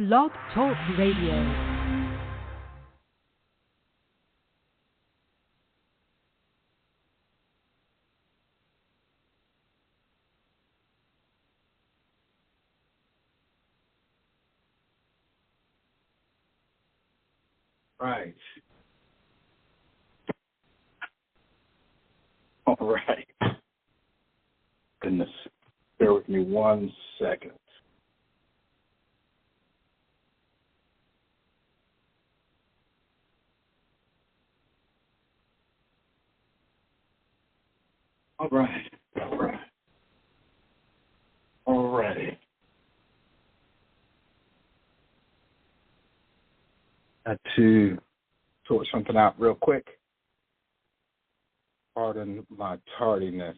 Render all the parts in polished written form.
Blog Talk Radio. Right. All right. Goodness. Bear with me 1 second. All right. All righty. Had to sort something out real quick. Pardon my tardiness.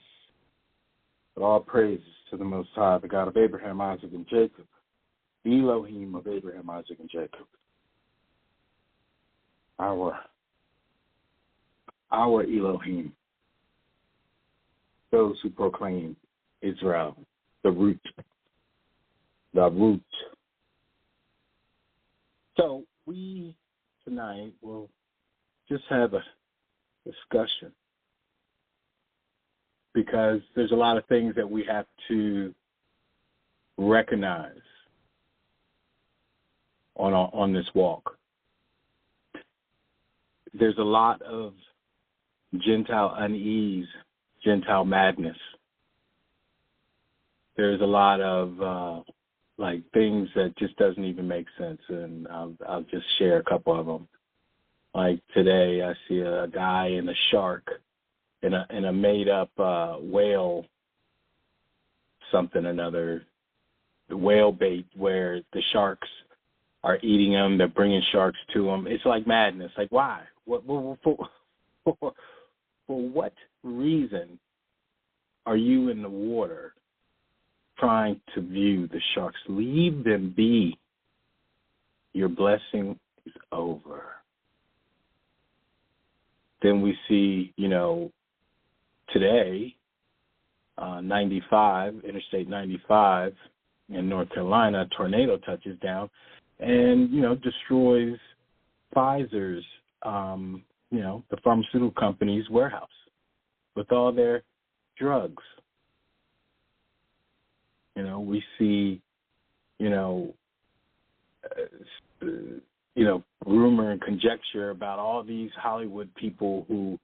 But all praises to the Most High, the God of Abraham, Isaac, and Jacob, the Elohim of Abraham, Isaac, and Jacob. Our Elohim. Those who proclaim Israel, the root. So we tonight will just have a discussion because there's a lot of things that we have to recognize on this walk. There's a lot of Gentile unease, Gentile madness. There's a lot of things that just doesn't even make sense, and I'll just share a couple of them. Like today, I see a guy and a shark in a made up whale, something or another, the whale bait where the sharks are eating them. They're bringing sharks to them. It's like madness. Like why? For what reason are you in the water trying to view the sharks? Leave them be. Your blessing is over. Then we see, today, Interstate 95 in North Carolina, a tornado touches down and, destroys Pfizer's, the pharmaceutical company's warehouse with all their drugs. We see, rumor and conjecture about all these Hollywood people who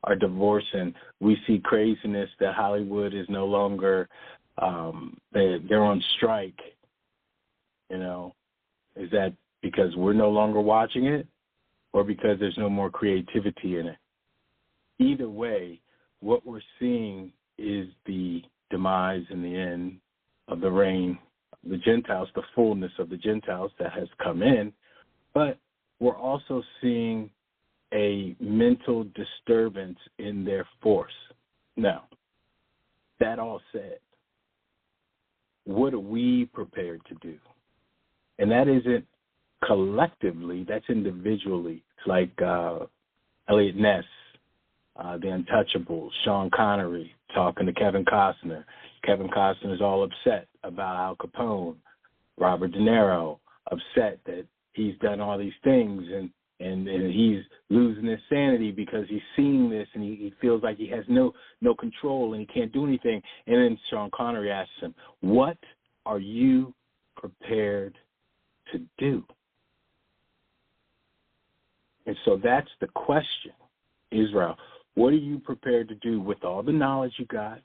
are divorcing. We see craziness that Hollywood is no longer, they're on strike. Is that because we're no longer watching it or because there's no more creativity in it? Either way, what we're seeing is the demise in the end of the reign of the Gentiles, the fullness of the Gentiles that has come in, but we're also seeing a mental disturbance in their force. Now, that all said, what are we prepared to do? And that isn't collectively, that's individually. It's like Elliot Ness, The Untouchables, Sean Connery talking to Kevin Costner. Kevin Costner is all upset about Al Capone. Robert De Niro upset that he's done all these things and he's losing his sanity because he's seeing this and he feels like he has no control and he can't do anything. And then Sean Connery asks him, what are you prepared to do? And so that's the question, Israel. What are you prepared to do with all the knowledge you got,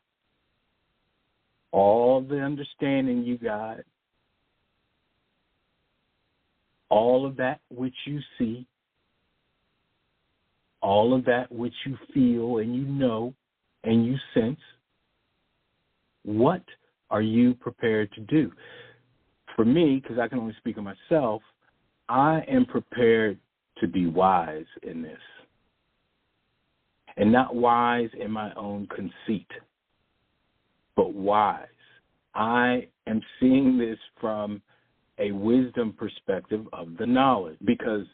all the understanding you got, all of that which you see, all of that which you feel and you know and you sense? What are you prepared to do? For me, because I can only speak of myself, I am prepared to be wise in this. And not wise in my own conceit, but wise. I am seeing this from a wisdom perspective of the knowledge, because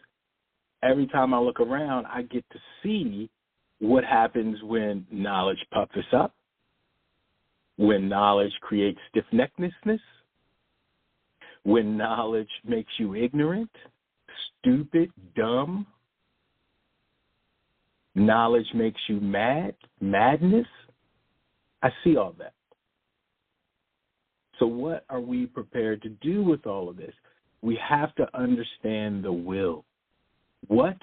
every time I look around, I get to see what happens when knowledge puffs us up, when knowledge creates stiff-neckedness, when knowledge makes you ignorant, stupid, dumb. Knowledge makes you mad, madness. I see all that. So what are we prepared to do with all of this? We have to understand the will. What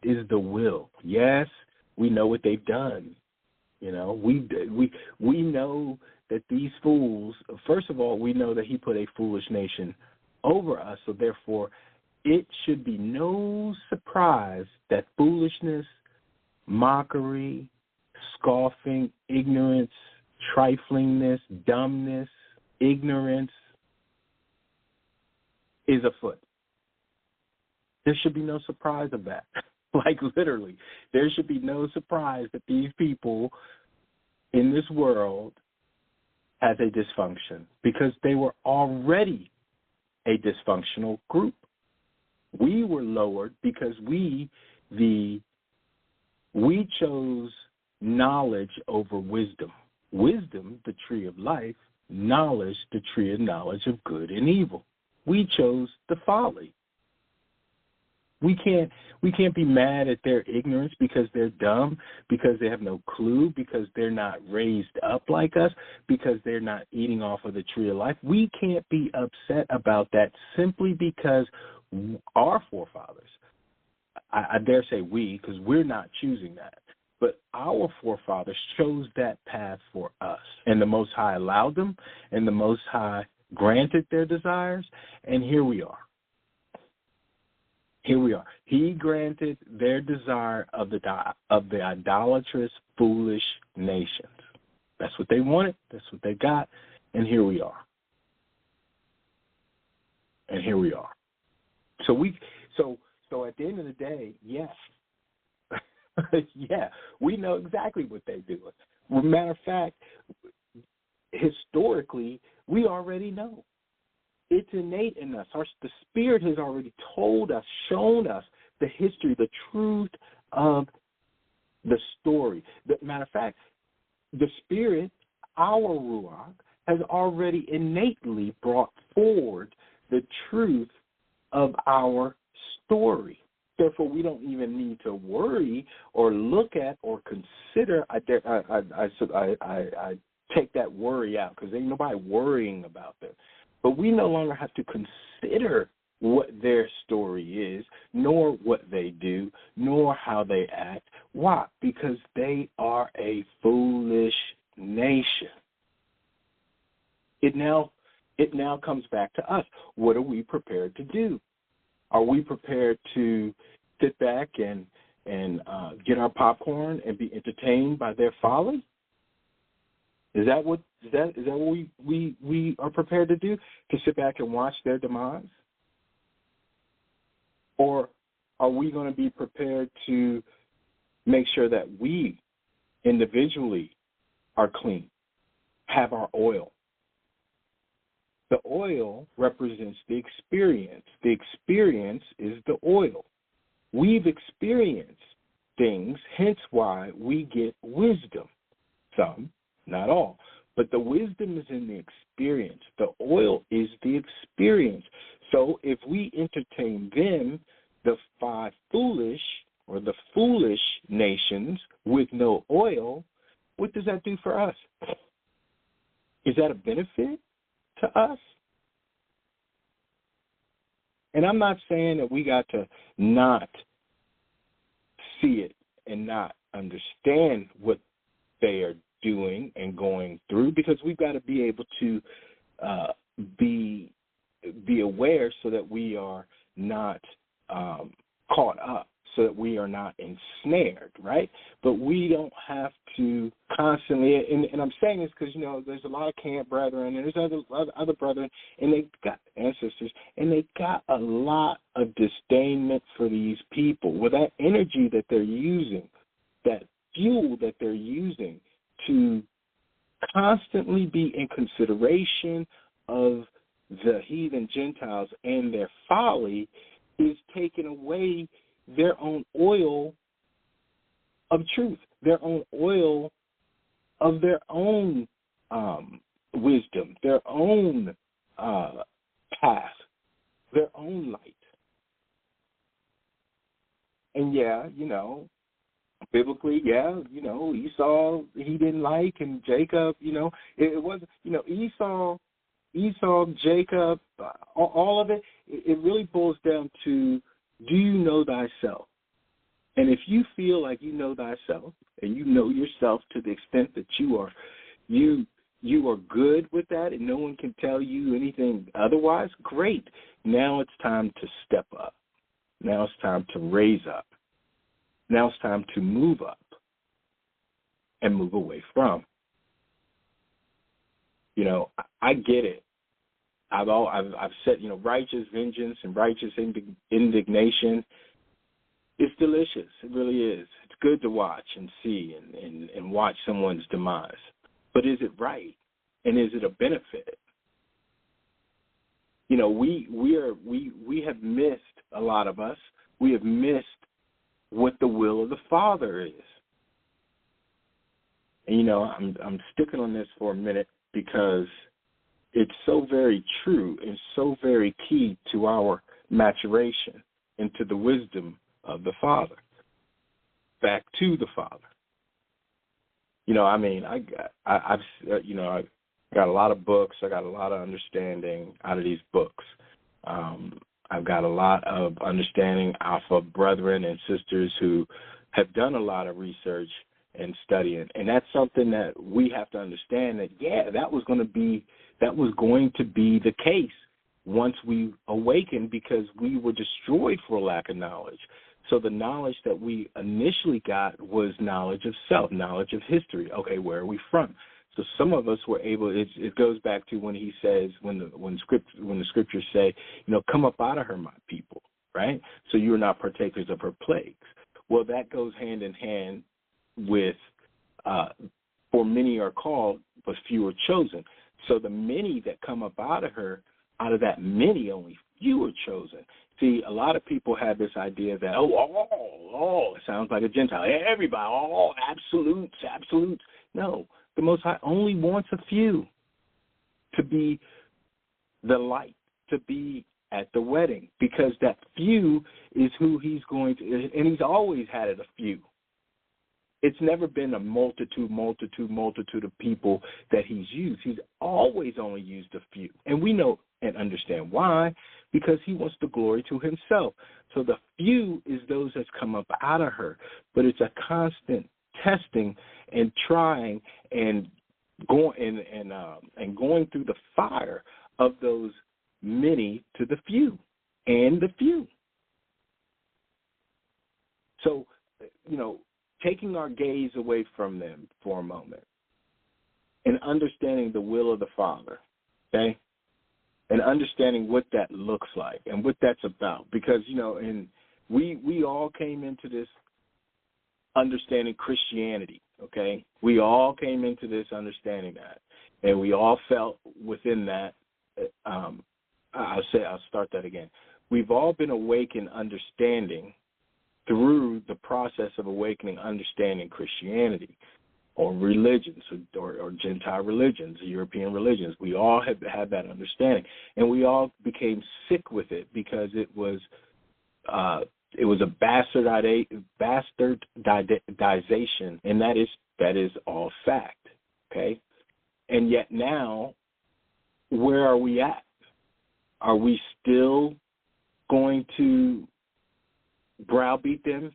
is the will? Yes, we know what they've done. You know, we know that these fools, first of all, we know that he put a foolish nation over us, so therefore it should be no surprise that foolishness, mockery, scoffing, ignorance, triflingness, dumbness, ignorance is afoot. There should be no surprise of that. Like literally, there should be no surprise that these people in this world has a dysfunction because they were already a dysfunctional group. We were lowered because we chose knowledge over wisdom. Wisdom, the tree of life; knowledge, the tree of knowledge of good and evil. We chose the folly. We can't be mad at their ignorance because they're dumb, because they have no clue, because they're not raised up like us, because they're not eating off of the tree of life. We can't be upset about that simply because our forefathers, I dare say we, because we're not choosing that, but our forefathers chose that path for us. And the Most High allowed them, and the Most High granted their desires, and here we are. Here we are. He granted their desire of the idolatrous, foolish nations. That's what they wanted. That's what they got. And here we are. And here we are. So at the end of the day, yes. Yeah, we know exactly what they do. Matter of fact, historically, we already know. It's innate in us. The Spirit has already told us, shown us the history, the truth of the story. Matter of fact, the Spirit, our Ruach, has already innately brought forward the truth of our story. Therefore, we don't even need to worry or look at or consider. I take that worry out because ain't nobody worrying about them. But we no longer have to consider what their story is, nor what they do, nor how they act. Why? Because they are a foolish nation. It now comes back to us. What are we prepared to do? Are we prepared to sit back and get our popcorn and be entertained by their folly? Is that what we are prepared to do? To sit back and watch their demise? Or are we going to be prepared to make sure that we individually are clean, have our oil? The oil represents the experience. The experience is the oil. We've experienced things, hence why we get wisdom. Some, not all. But the wisdom is in the experience. The oil is the experience. So if we entertain them, the five foolish or the foolish nations with no oil, what does that do for us? Is that a benefit to us? And I'm not saying that we got to not see it and not understand what they are doing and going through, because we've got to be able to be aware so that we are not caught up, so that we are not ensnared, right? But we don't have to constantly, and I'm saying this because, there's a lot of camp brethren, and there's other brethren, and they got ancestors, and they got a lot of disdainment for these people. With that energy that they're using, that fuel that they're using to constantly be in consideration of the heathen Gentiles and their folly, is taking away their own oil of truth, their own oil of their own wisdom, their own path, their own light. And biblically, Esau he didn't like, and Jacob, it wasn't, Esau, Jacob, all of it. It really boils down to, do you know thyself? And if you feel like you know thyself, and you know yourself to the extent that you are good with that, and no one can tell you anything otherwise, great. Now it's time to step up. Now it's time to raise up. Now it's time to move up and move away from. I get it. I've said, righteous vengeance and righteous indignation. It's delicious. It really is. It's good to watch and see and watch someone's demise. But is it right? And is it a benefit? We have missed, a lot of us, we have missed what the will of the Father is. And I'm sticking on this for a minute because it's so very true and so very key to our maturation and to the wisdom of the Father. Back to the Father. I've got a lot of books. I got a lot of understanding out of these books. I've got a lot of understanding off of brethren and sisters who have done a lot of research and studying, and that's something that we have to understand. That was going to be the case once we awakened, because we were destroyed for lack of knowledge. So the knowledge that we initially got was knowledge of self, knowledge of history. Okay, where are we from? So some of us were able. It goes back to when he says, when the scriptures say, come up out of her, my people, right? So you are not partakers of her plagues. Well, that goes hand in hand with, for many are called, but few are chosen. So the many that come up out of her, out of that many, only few are chosen. See, a lot of people have this idea that, it sounds like a Gentile. Everybody, absolutes. No, the Most High only wants a few to be the light, to be at the wedding, because that few is who he's going to, and he's always had it a few. It's never been a multitude of people that he's used. He's always only used a few. And we know and understand why, because he wants the glory to himself. So the few is those that's come up out of her. But it's a constant testing and trying and going through the fire of those many to the few and the few. So, taking our gaze away from them for a moment and understanding the will of the Father, okay, and understanding what that looks like and what that's about. Because, and we all came into this understanding Christianity, okay? We all came into this understanding that, and we all felt within that, I'll start that again. We've all been awakened understanding through the process of awakening, understanding Christianity or religions or Gentile religions, European religions. We all have had that understanding, and we all became sick with it because it was a bastardization, and that is all fact, okay? And yet now, where are we at? Are we still going to browbeat them,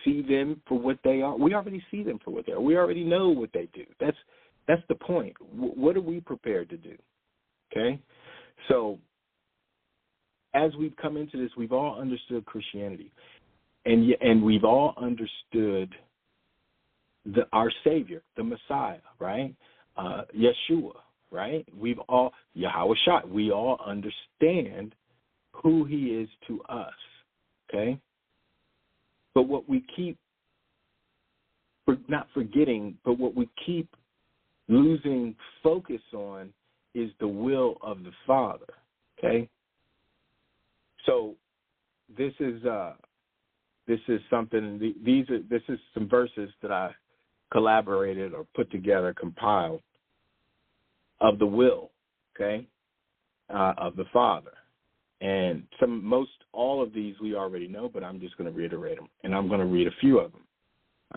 see them for what they are? We already see them for what they are. We already know what they do. That's the point. What are we prepared to do? Okay? So as we've come into this, we've all understood Christianity, and we've all understood our Savior, the Messiah, right? Yeshua, right? We've all, Yahweh Shai, we all understand who he is to us, okay? But what we keep, not forgetting, but what we keep losing focus on is the will of the Father, okay? So this is something, this is some verses that I collaborated or put together, compiled, of the will, okay? of the Father. And all of these we already know, but I'm just going to reiterate them, and I'm going to read a few of them.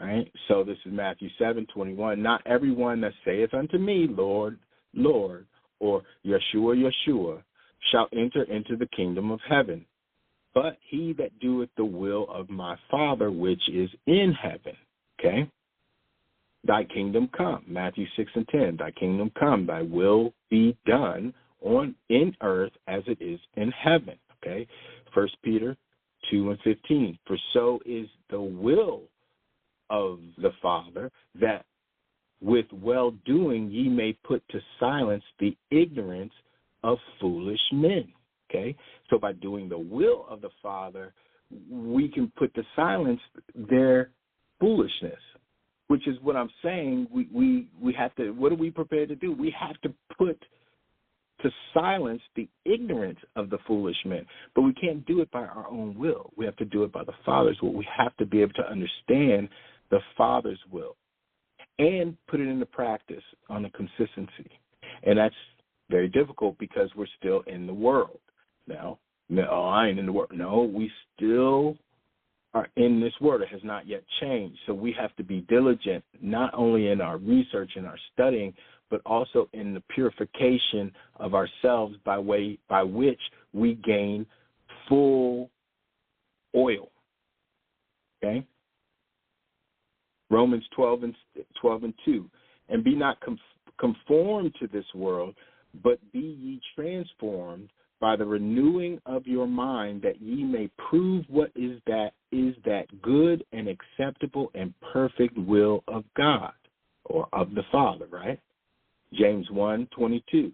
All right. So this is Matthew 7:21. Not everyone that saith unto me, Lord, Lord, or Yeshua, Yeshua, shall enter into the kingdom of heaven, but he that doeth the will of my Father which is in heaven. Okay. Thy kingdom come. Matthew 6:10. Thy kingdom come. Thy will be done in earth as it is in heaven. Okay. 1 Peter 2:15. For so is the will of the Father, that with well-doing ye may put to silence the ignorance of foolish men. Okay? So by doing the will of the Father, we can put to silence their foolishness, which is what I'm saying. We have to, what are we prepared to do? We have to put to silence the ignorance of the foolish men. But we can't do it by our own will. We have to do it by the Father's will. We have to be able to understand the Father's will and put it into practice on a consistency. And that's very difficult because we're still in the world. Now, I ain't in the world. No, we still are in this world. It has not yet changed. So we have to be diligent, not only in our research and our studying, but also in the purification of ourselves by which we gain full oil. Okay? Romans 12:2. And be not conformed to this world, but be ye transformed by the renewing of your mind, that ye may prove what is that good and acceptable and perfect will of God, or of the Father, right? James 1:22.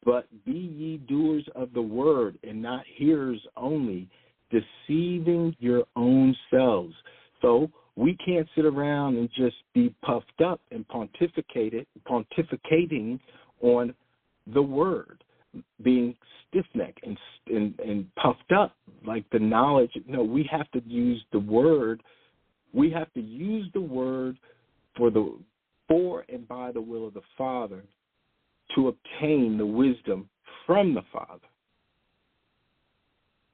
But be ye doers of the word, and not hearers only, deceiving your own selves. So we can't sit around and just be puffed up and pontificating on the word, being stiff-necked and puffed up like the knowledge. No, we have to use the word. We have to use the word for and by the will of the Father to obtain the wisdom from the Father.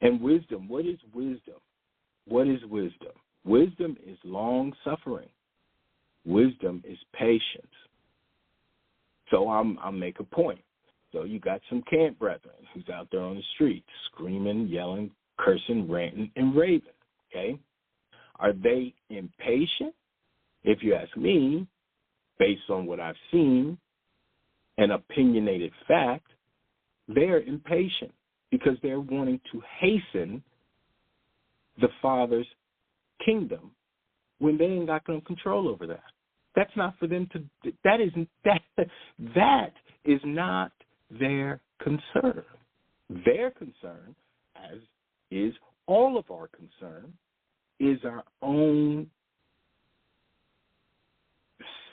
And wisdom, what is wisdom? What is wisdom? Wisdom is long-suffering. Wisdom is patience. So I'll make a point. So you got some camp brethren who's out there on the street screaming, yelling, cursing, ranting, and raving. Okay? Are they impatient? If you ask me, based on what I've seen, an opinionated fact, they're impatient because they're wanting to hasten the Father's kingdom when they ain't got no control over that. That's not for them to. That is not their concern. Their concern, as is all of our concern, is our own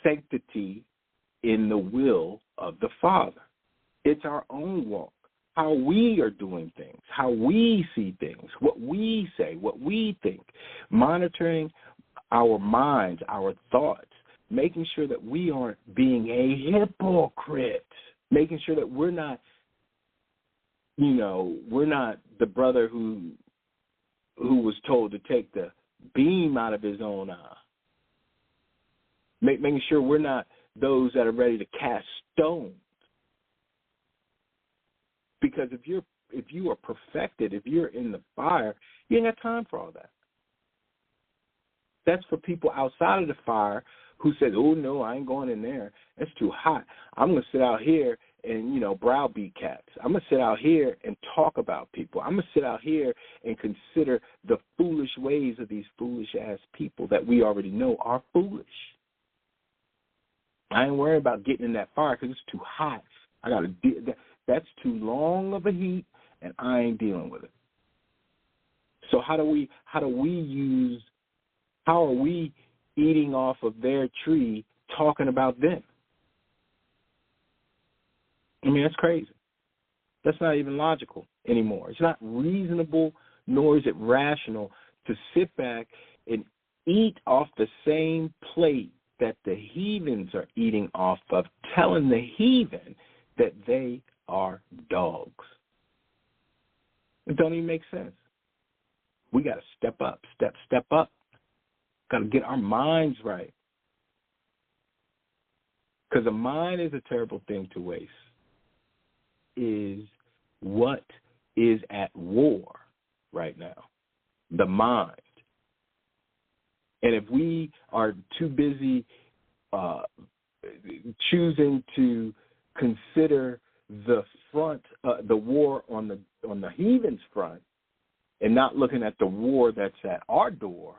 sanctity in the will of the Father. It's our own walk, how we are doing things, how we see things, what we say, what we think, monitoring our minds, our thoughts, making sure that we aren't being a hypocrite, making sure that we're not the brother who was told to take the beam out of his own eye, making sure we're not those that are ready to cast stones. Because if you are perfected, if you're in the fire, you ain't got time for all that. That's for people outside of the fire who says, oh, no, I ain't going in there. It's too hot. I'm going to sit out here and, browbeat cats. I'm going to sit out here and talk about people. I'm going to sit out here and consider the foolish ways of these foolish-ass people that we already know are foolish. I ain't worried about getting in that fire because it's too hot. I got to deal. That's too long of a heat, and I ain't dealing with it. So how are we eating off of their tree, talking about them? I mean, that's crazy. That's not even logical anymore. It's not reasonable, nor is it rational to sit back and eat off the same plate that the heathens are eating off of, telling the heathen that they are dogs. It don't even make sense. We got to step up, step up. Got to get our minds right. Because a mind is a terrible thing to waste. Is what is at war right now. The mind. And if we are too busy choosing to consider the front, the war on the heathens' front, and not looking at the war that's at our door,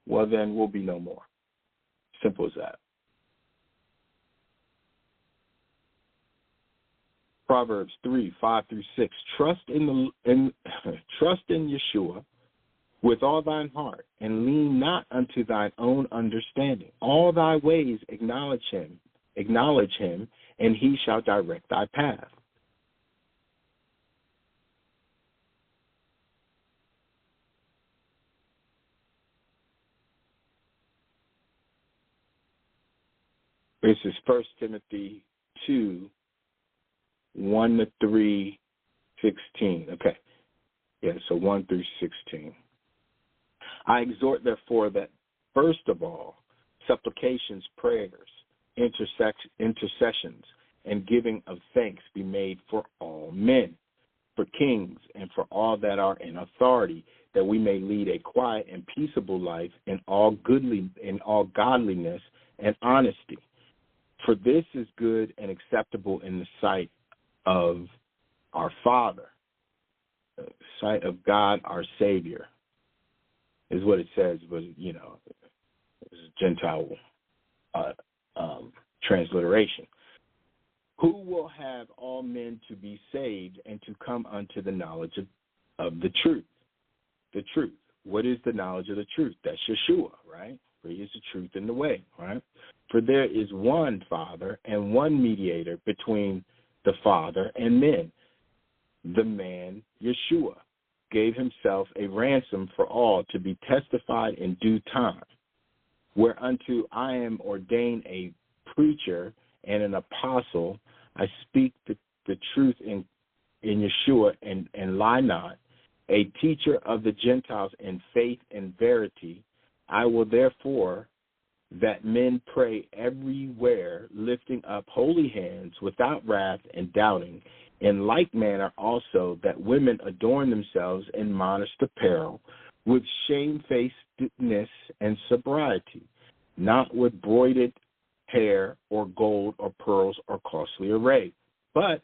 well, then we'll be no more. Simple as that. Proverbs 3:5-6. Trust in Yeshua with all thine heart, and lean not unto thine own understanding. All thy ways acknowledge him, and he shall direct thy path. This is 1 Timothy 2:1-3, 16. Okay. Yeah, so 1-16. I exhort, therefore, that first of all, supplications, prayers, intercessions, and giving of thanks be made for all men, for kings, and for all that are in authority, that we may lead a quiet and peaceable life in all godliness and honesty. For this is good and acceptable in the sight of our Father, the sight of God our Savior, is what it says, but, it's a Gentile transliteration. Who will have all men to be saved and to come unto the knowledge of the truth? The truth. What is the knowledge of the truth? That's Yeshua, right? For he is the truth and the way, right? For there is one Father and one mediator between the Father and men, the man Yeshua, gave himself a ransom for all to be testified in due time, whereunto I am ordained a preacher and an apostle. I speak the truth in Yeshua and lie not, a teacher of the Gentiles in faith and verity. I will therefore that men pray everywhere, lifting up holy hands without wrath and doubting. In like manner also that women adorn themselves in modest apparel, with shamefacedness and sobriety, not with broided hair or gold or pearls or costly array, but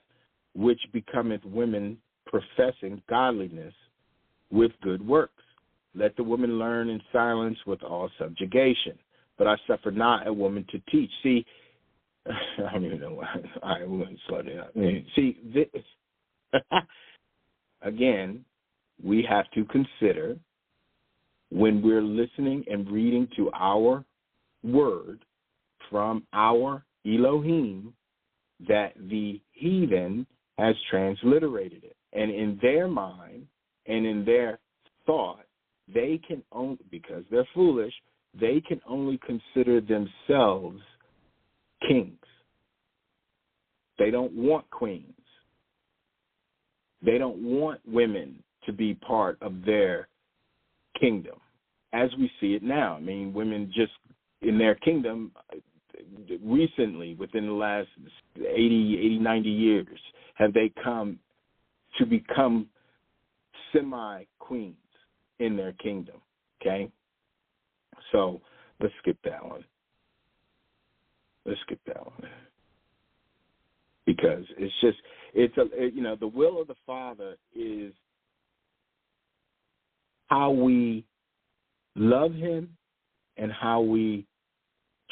which becometh women professing godliness with good works. Let the woman learn in silence with all subjugation. But I suffer not a woman to teach. See, I don't even know why. All right, we're going to slow down. See, this, again, we have to consider when we're listening and reading to our word from our Elohim that the heathen has transliterated it. And in their mind and in their thought, they can only, because they're foolish, they can only consider themselves kings. They don't want queens. They don't want women to be part of their kingdom, as we see it now. I mean, women just in their kingdom recently, within the last 80, 90 years, have they come to become semi-queens in their kingdom, okay? So let's skip that one. Because the will of the Father is how we love him and how we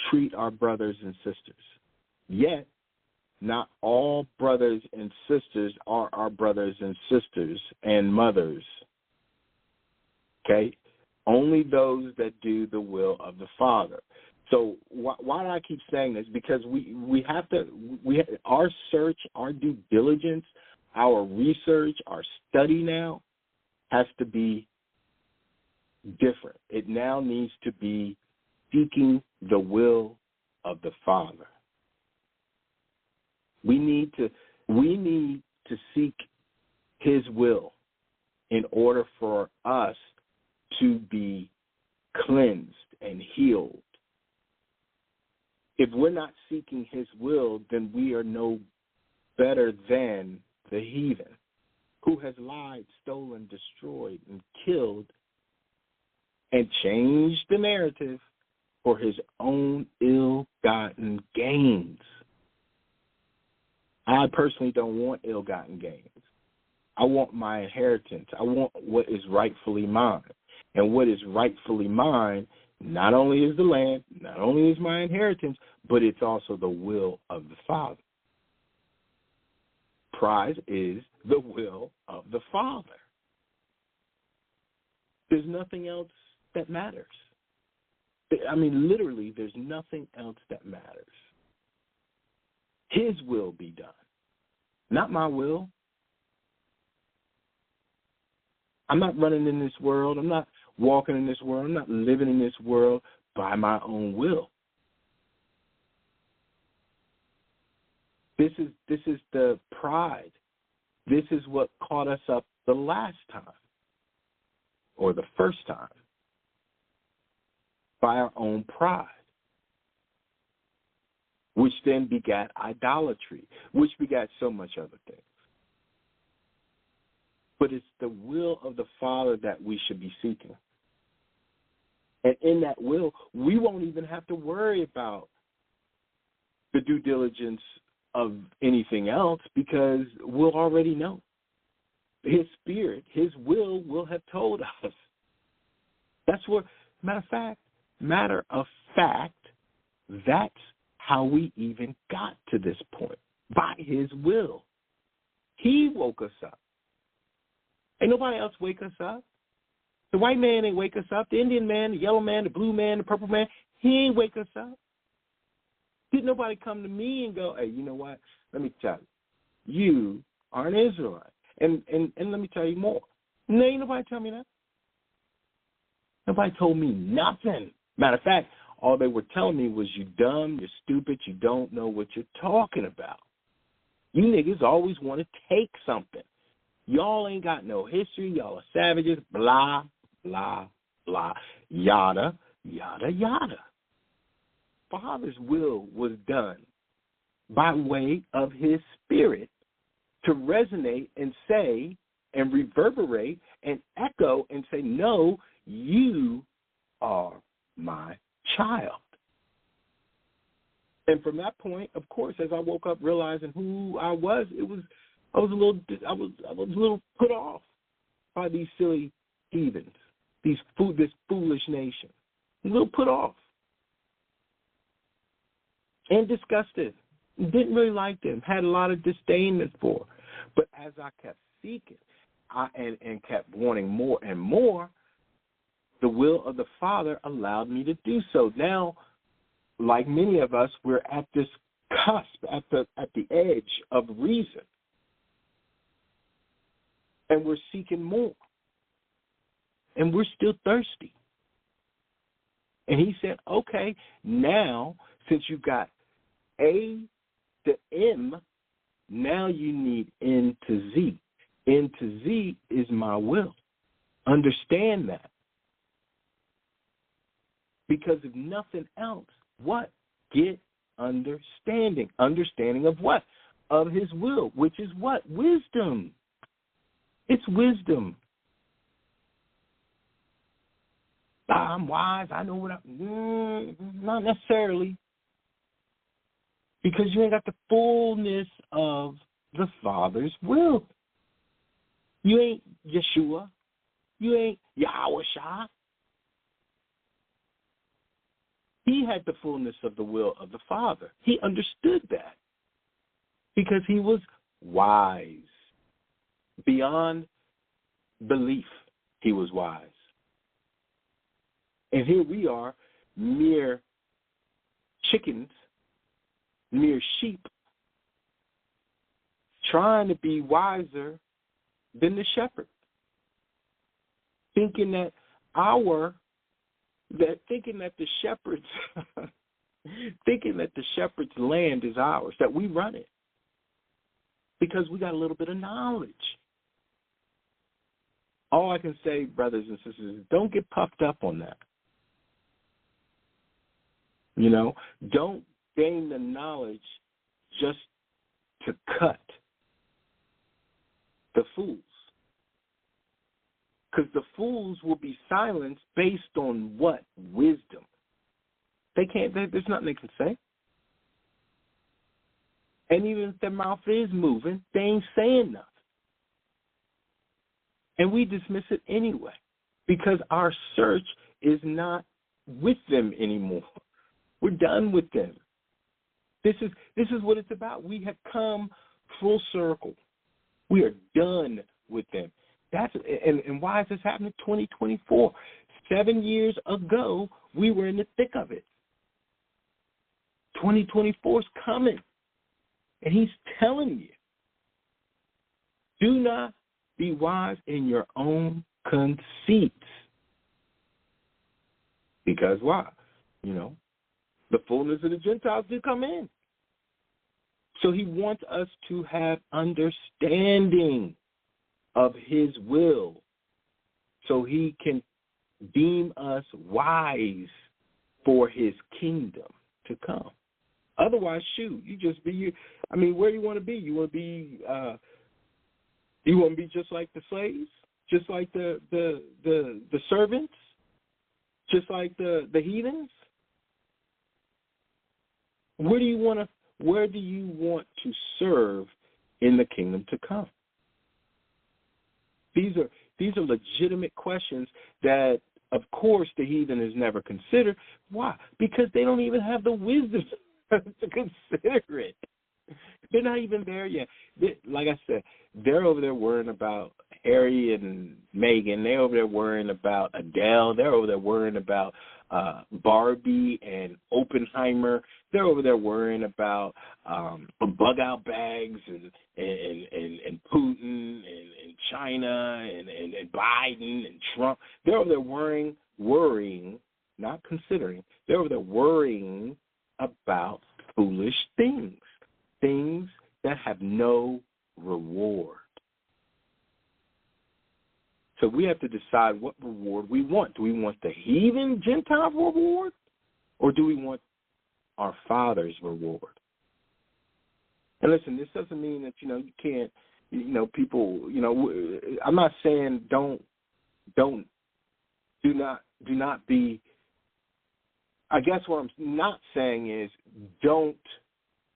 treat our brothers and sisters. Yet, not all brothers and sisters are our brothers and sisters and mothers. Okay? Only those that do the will of the Father. So why do I keep saying this? Because our search, our due diligence, our research, our study now has to be different. It now needs to be seeking the will of the Father. We need to seek his will in order for us to be cleansed and healed. If we're not seeking his will, then we are no better than the heathen who has lied, stolen, destroyed, and killed and changed the narrative for his own ill-gotten gains. I personally don't want ill-gotten gains. I want my inheritance. I want what is rightfully mine. And what is rightfully mine not only is the land, not only is my inheritance, but it's also the will of the Father. Prize is the will of the Father. There's nothing else that matters. I mean, literally, there's nothing else that matters. His will be done, not my will. I'm not running in this world. I'm not walking in this world. I'm not living in this world by my own will. This is the pride. This is what caught us up the last time, or the first time, by our own pride, which then begat idolatry, which begat so much other things. But it's the will of the Father that we should be seeking. And in that will, we won't even have to worry about the due diligence of anything else because we'll already know. His Spirit, his will have told us. That's what, matter of fact, that's how we even got to this point, by his will. He woke us up. Ain't nobody else wake us up. The white man ain't wake us up. The Indian man, the yellow man, the blue man, the purple man, he ain't wake us up. Didn't nobody come to me and go, hey, you know what? Let me tell you, you are an Israelite. And let me tell you more. No, ain't nobody tell me that. Nobody told me nothing. Matter of fact, all they were telling me was you dumb, you're stupid, you don't know what you're talking about. You niggas always want to take something. Y'all ain't got no history. Y'all are savages, blah, blah, blah, yada, yada, yada. Father's will was done by way of his Spirit to resonate and say and reverberate and echo and say, no, you are my child. And from that point, of course, as I woke up realizing who I was, I was a little put off by these silly heathens, this foolish nation. A little put off and disgusted. Didn't really like them. Had a lot of disdain for. But as I kept seeking, and kept wanting more and more, the will of the Father allowed me to do so. Now, like many of us, we're at this cusp, at the edge of reason. And we're seeking more. And we're still thirsty. And he said, okay, now, since you've got A to M, now you need N to Z. N to Z is my will. Understand that. Because if nothing else, what? Get understanding. Understanding of what? Of his will, which is what? Wisdom. It's wisdom. I'm wise. I know what not necessarily. Because you ain't got the fullness of the Father's will. You ain't Yeshua. You ain't Yahushua. He had the fullness of the will of the Father. He understood that because he was wise. Beyond belief, he was wise. And here we are, mere chickens, mere sheep, trying to be wiser than the shepherd, thinking that the shepherd's thinking that the shepherd's land is ours, that we run it because we got a little bit of knowledge. all I can say, brothers and sisters, is don't get puffed up on that. Don't gain the knowledge just to cut the fools. Because the fools will be silenced based on what? Wisdom. There's nothing they can say. And even if their mouth is moving, they ain't saying nothing. And we dismiss it anyway because our search is not with them anymore. We're done with them. This is what it's about. We have come full circle. We are done with them. And why is this happening? 2024. 7 years ago, we were in the thick of it. 2024 is coming. And he's telling you, do not be wise in your own conceits. Because why? The fullness of the Gentiles do come in. So he wants us to have understanding of his will so he can deem us wise for his kingdom to come. Otherwise, shoot, you just be you. I mean, where do you want to be? You want to be just like the slaves, just like the servants, just like the heathens? Where do you want to serve in the kingdom to come? These are legitimate questions that, of course, the heathen has never considered. Why? Because they don't even have the wisdom to consider it. They're not even there yet. Like I said, they're over there worrying about Harry and Meghan. They're over there worrying about Adele. They're over there worrying about Barbie and Oppenheimer. They're over there worrying about bug-out bags and Putin and China and Biden and Trump. They're over there worrying, not considering. They're over there worrying about foolish things that have no reward. So we have to decide what reward we want. Do we want the heathen Gentile reward, or do we want our Father's reward? And listen, this doesn't mean that you can't. People. I'm not saying do not be. I guess what I'm not saying is don't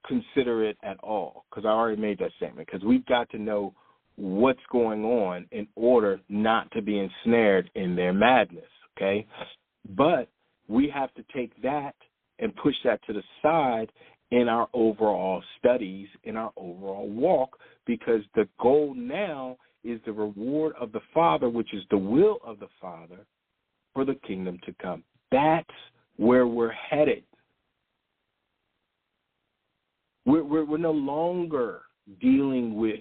consider it at all, because I already made that statement, because we've got to know what's going on in order not to be ensnared in their madness, okay? But we have to take that and push that to the side in our overall studies, in our overall walk, because the goal now is the reward of the Father, which is the will of the Father for the kingdom to come. That's where we're headed. We're no longer dealing with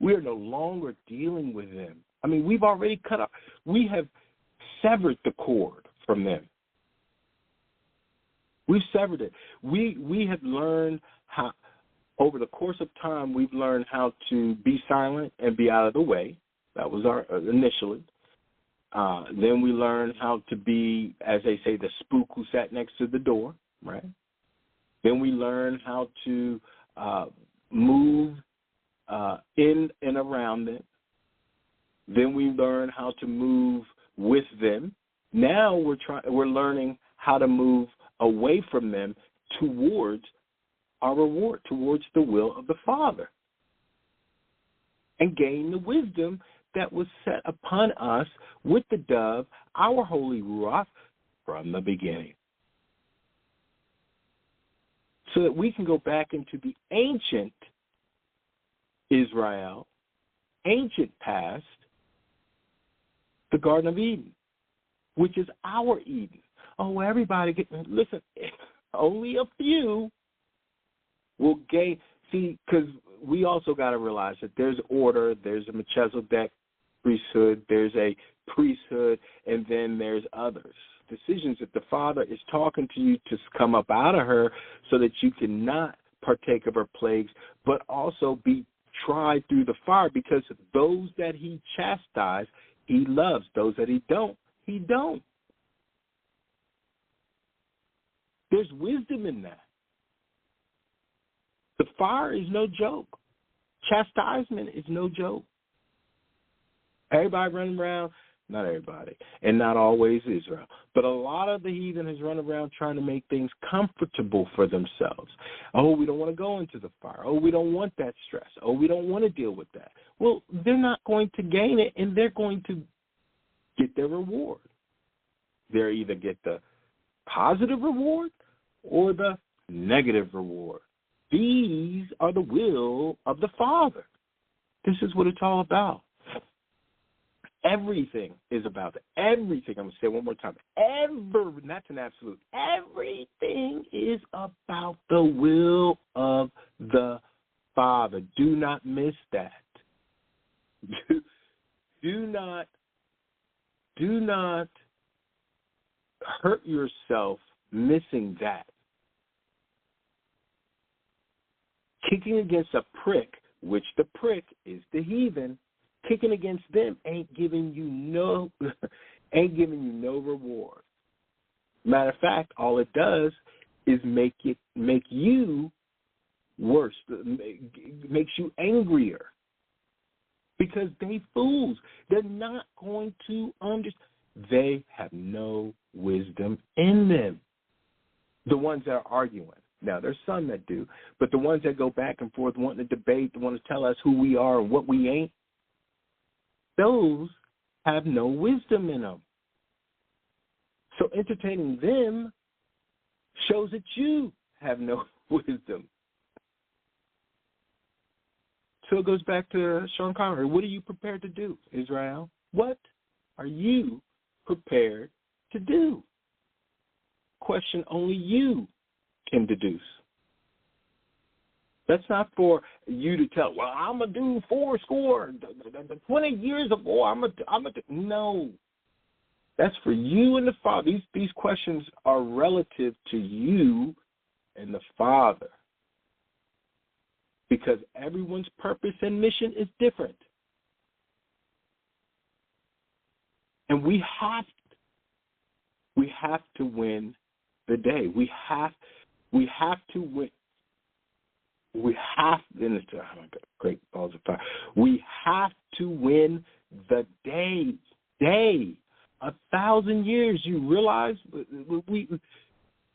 we are no longer dealing with them. I mean, we've already cut off. We have severed the cord from them. We've severed it. We have learned how, over the course of time, we've learned how to be silent and be out of the way. That was our initially. Then we learned how to be, as they say, the spook who sat next to the door, right? Then we learned how to move in and around them. Then we learned how to move with them. Now we're learning how to move away from them towards our reward, towards the will of the Father, and gain the wisdom that was set upon us with the dove, our holy Ruach, from the beginning, so that we can go back into the ancient Israel, ancient past, the Garden of Eden, which is our Eden. Oh, everybody, listen, only a few will gain. See, because we also got to realize that there's order, there's a Melchizedek priesthood, there's a priesthood, and then there's others. Decisions that the Father is talking to you to come up out of her so that you cannot partake of her plagues, but also be tried through the fire, because those that he chastised, he loves. Those that he don't, he don't. There's wisdom in that. The fire is no joke. Chastisement is no joke. Everybody running around, not everybody, and not always Israel, but a lot of the heathen has run around trying to make things comfortable for themselves. Oh, we don't want to go into the fire. Oh, we don't want that stress. Oh, we don't want to deal with that. Well, they're not going to gain it, and they're going to get their reward. They'll either get the positive reward or the negative reward. These are the will of the Father. This is what it's all about. Everything is about it. Everything, I'm going to say it one more time. That's an absolute. Everything is about the will of the Father. Do not miss that. Do not hurt yourself missing that. Kicking against a prick, which the prick is the heathen, kicking against them ain't giving you no reward. Matter of fact, all it does is make you worse, makes you angrier, because they fools. They're not going to understand. They have no wisdom in them. The ones that are arguing. Now, there's some that do, but the ones that go back and forth, wanting to debate, want to tell us who we are and what we ain't, those have no wisdom in them. So entertaining them shows that you have no wisdom. So it goes back to Sean Connery. What are you prepared to do, Israel? What are you prepared to do? Question only you can deduce. That's not for you to tell, well, I'm going to do 40, 20 years of war. No. That's for you and the Father. These questions are relative to you and the Father, because everyone's purpose and mission is different. And we have to win the day. We have to win. Great balls of fire. We have to win the day. 1,000 years. You realize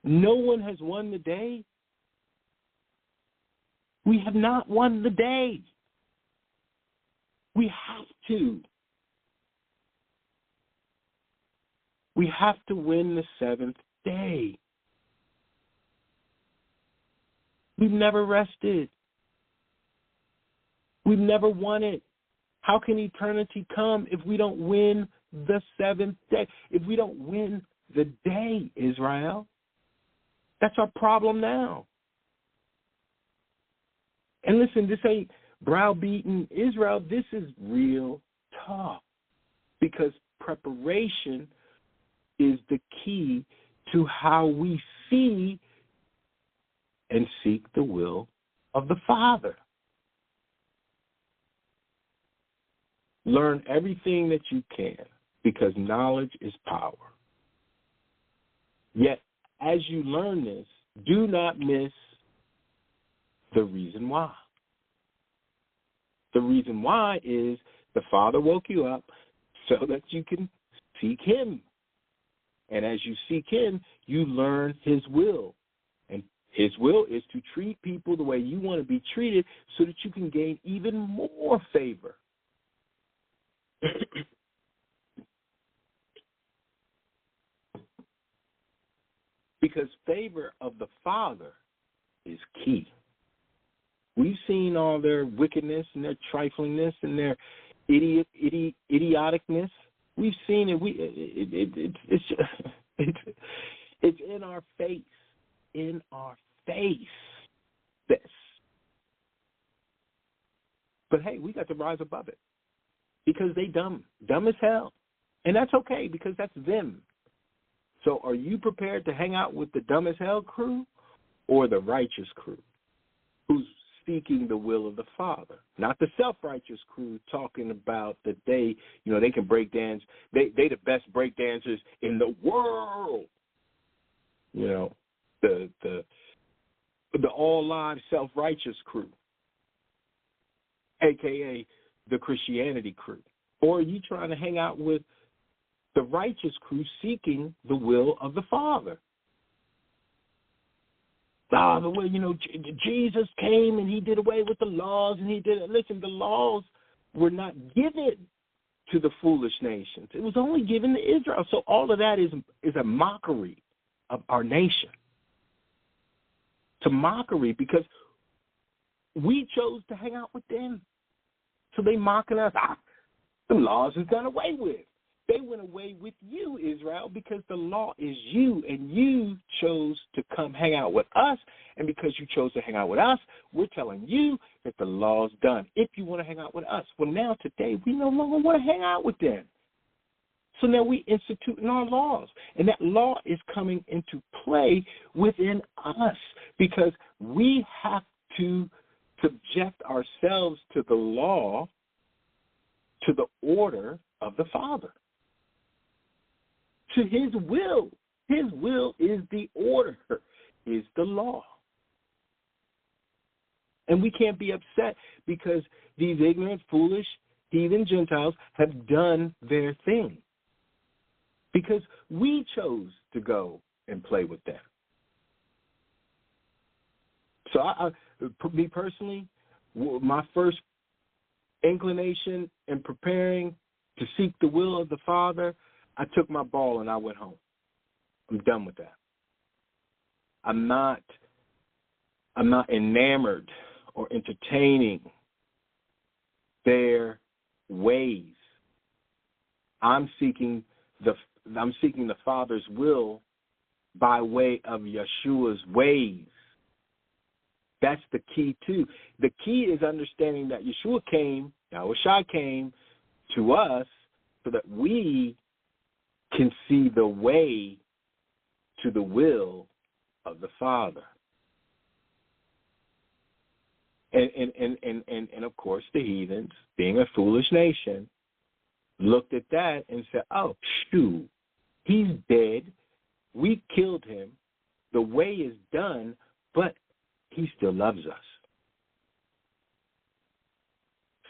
no one has won the day. We have not won the day. We have to. We have to win the seventh day. We've never rested. We've never won it. How can eternity come if we don't win the seventh day? If we don't win the day, Israel? That's our problem now. And listen, this ain't browbeating Israel. This is real talk, because preparation is the key to how we see and seek the will of the Father. Learn everything that you can, because knowledge is power. Yet, as you learn this, do not miss the reason why. The reason why is the Father woke you up so that you can seek Him. And as you seek Him, you learn His will. And His will is to treat people the way you want to be treated, so that you can gain even more favor. Because favor of the Father is key. We've seen all their wickedness and their triflingness and their idioticness. We've seen it. It's in our face. In our face. This. But hey, we got to rise above it, because they dumb as hell, and that's okay, because that's them. So, are you prepared to hang out with the dumb as hell crew, or the righteous crew, who's seeking the will of the Father, not the self-righteous crew talking about that they can break dance. They the best break dancers in the world. The all live self-righteous crew, a.k.a. the Christianity crew. Or are you trying to hang out with the righteous crew seeking the will of the Father? The way, Jesus came and he did away with the laws and he did it. Listen, the laws were not given to the foolish nations. It was only given to Israel. So all of that is a mockery of our nation. It's a mockery because we chose to hang out with them. So they mocking us. The laws is done away with. They went away with you, Israel, because the law is you, and you chose to come hang out with us. And because you chose to hang out with us, we're telling you that the law's done if you want to hang out with us. Well, now today we no longer want to hang out with them. So now we instituting our laws, and that law is coming into play within us because we have to subject ourselves to the law, to the order of the Father, to his will. His will is the order, is the law. And we can't be upset because these ignorant, foolish, heathen Gentiles have done their thing. Because we chose to go and play with them. So me personally, my first inclination in preparing to seek the will of the Father, I took my ball and I went home. I'm done with that. I'm not enamored or entertaining their ways. I'm seeking the Father's will by way of Yeshua's ways. That's the key too. The key is understanding that Yahushua came to us so that we can see the way to the will of the Father. And of course the heathens, being a foolish nation, looked at that and said, oh, shoot, he's dead. We killed him. The way is done, but he still loves us.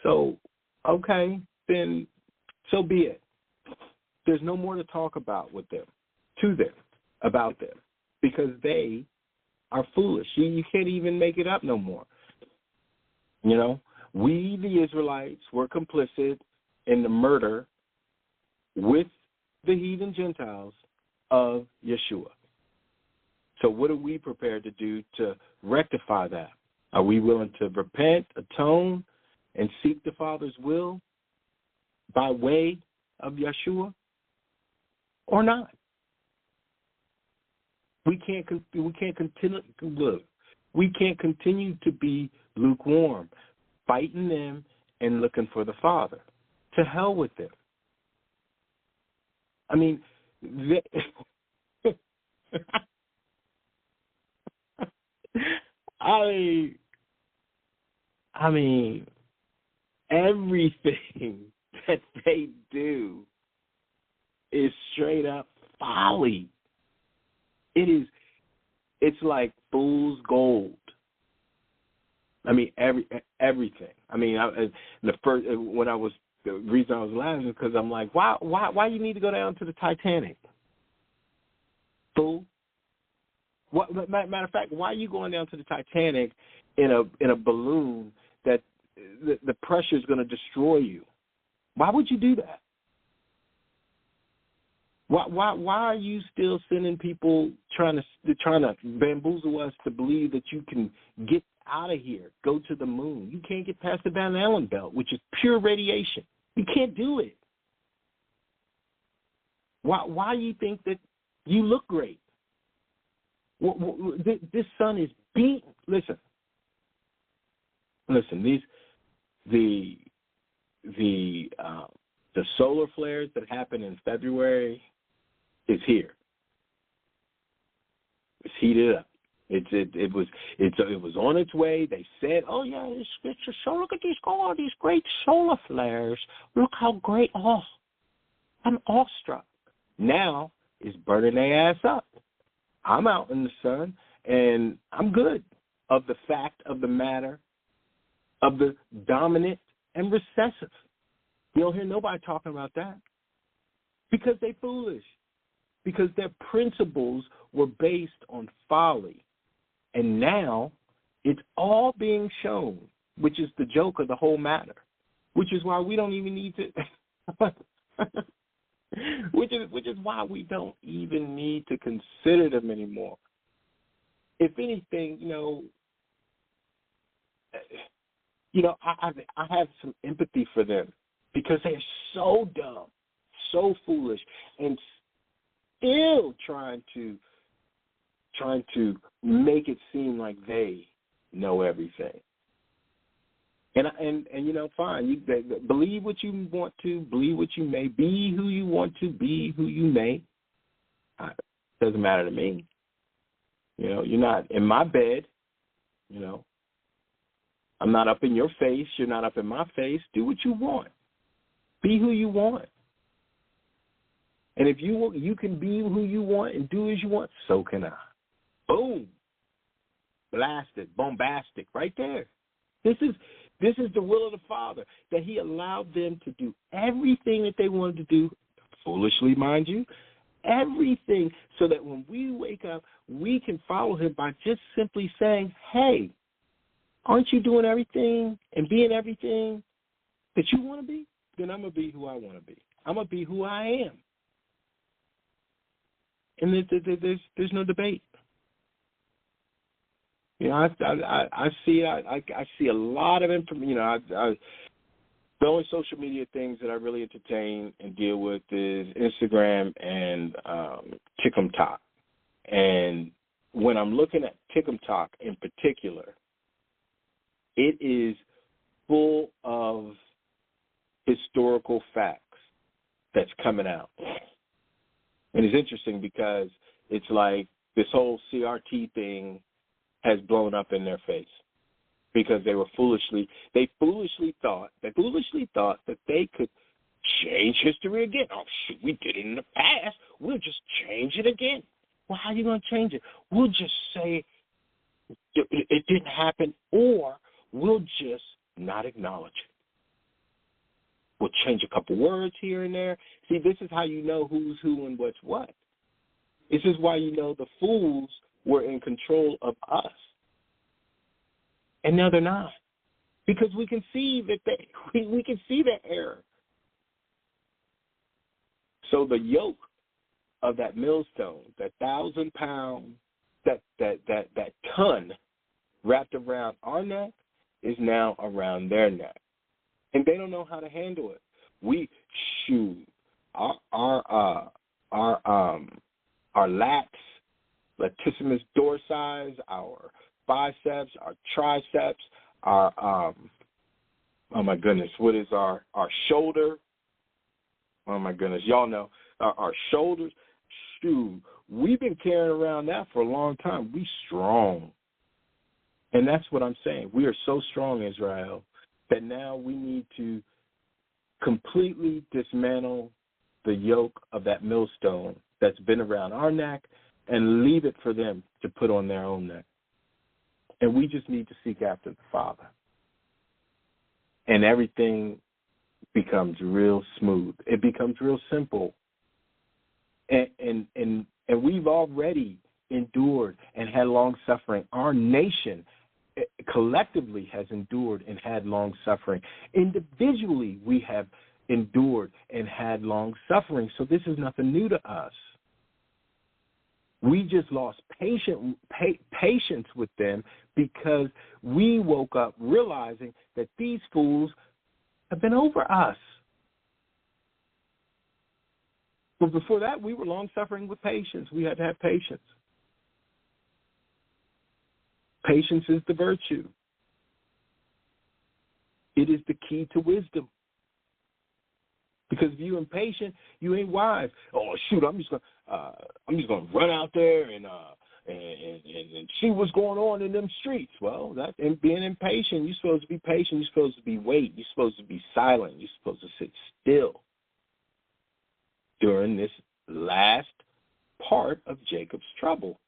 So, okay, then so be it. There's no more to talk about with them, about them, because they are foolish. You can't even make it up no more. We, the Israelites, were complicit in the murder with the heathen Gentiles of Yeshua. So what are we prepared to do to rectify that? Are we willing to repent, atone, and seek the Father's will by way of Yeshua or not? We can't continue to be lukewarm, fighting them and looking for the Father. To hell with them. I mean, I mean, everything that they do is straight up folly. It's like fool's gold. I mean, everything. I mean, the reason I was laughing is because I'm like, why you need to go down to the Titanic? Fool. Matter of fact, why are you going down to the Titanic in a balloon that the pressure is going to destroy you? Why would you do that? Why are you still sending people trying to bamboozle us to believe that you can get out of here, go to the moon? You can't get past the Van Allen belt, which is pure radiation. You can't do it. Why do you think that you look great? This sun is beat. Listen. The solar flares that happen in February is here. It's heated up. It was on its way. They said, "Oh yeah, it's a show. Look at these great solar flares. Look how great! Oh, I'm awestruck." Now it's burning their ass up. I'm out in the sun, and I'm good. Of the fact of the matter, of the dominant and recessive, you don't hear nobody talking about that because they foolish. Because their principles were based on folly. And now it's all being shown, which is the joke of the whole matter, which is why we don't even need to which is why we don't even need to consider them anymore. If anything, I have some empathy for them because they're so dumb, so foolish, and still trying to make it seem like they know everything. And fine. You believe what you want to, believe what you may, be who you want to, be who you may. Doesn't matter to me. You're not in my bed. I'm not up in your face. You're not up in my face. Do what you want. Be who you want. And if you can be who you want and do as you want, so can I. Boom. Blasted, bombastic, right there. This is the will of the Father, that he allowed them to do everything that they wanted to do, foolishly, mind you, everything, so that when we wake up, we can follow him by just simply saying, hey, aren't you doing everything and being everything that you want to be? Then I'm going to be who I want to be. I'm going to be who I am. And there's no debate. I see a lot of information. The only social media things that I really entertain and deal with is Instagram and TikTok. And when I'm looking at TikTok in particular, it is full of historical facts that's coming out. And it's interesting because it's like this whole CRT thing has blown up in their face because they foolishly thought that they could change history again. Oh, shoot, we did it in the past. We'll just change it again. Well, how are you going to change it? We'll just say it didn't happen, or we'll just not acknowledge it. We'll change a couple words here and there. See, this is how you know who's who and what's what. This is why you know the fools were in control of us. And now they're not. Because we can see that we can see that error. So the yoke of that millstone, that 1,000-pound, that ton wrapped around our neck is now around their neck. And they don't know how to handle it. Our lats, latissimus dorsi, our biceps, our triceps, our oh my goodness, what is our shoulder? Oh my goodness, y'all know our shoulders. Shoot, we've been carrying around that for a long time. We strong, and that's what I'm saying. We are so strong, Israel, that now we need to completely dismantle the yoke of that millstone that's been around our neck and leave it for them to put on their own neck. And we just need to seek after the Father. And everything becomes real smooth. It becomes real simple. And we've already endured and had long suffering. Our nation collectively has endured and had long suffering. Individually, we have endured and had long suffering. So this is nothing new to us. We just lost patience with them because we woke up realizing that these fools have been over us. But before that, we were long-suffering with patience. We had to have patience. Patience is the virtue. It is the key to wisdom. Because if you're impatient, you ain't wise. Oh shoot! I'm just gonna run out there and and see what's going on in them streets. Well, that and being impatient, you're supposed to be patient. You're supposed to be wait. You're supposed to be silent. You're supposed to sit still during this last part of Jacob's trouble.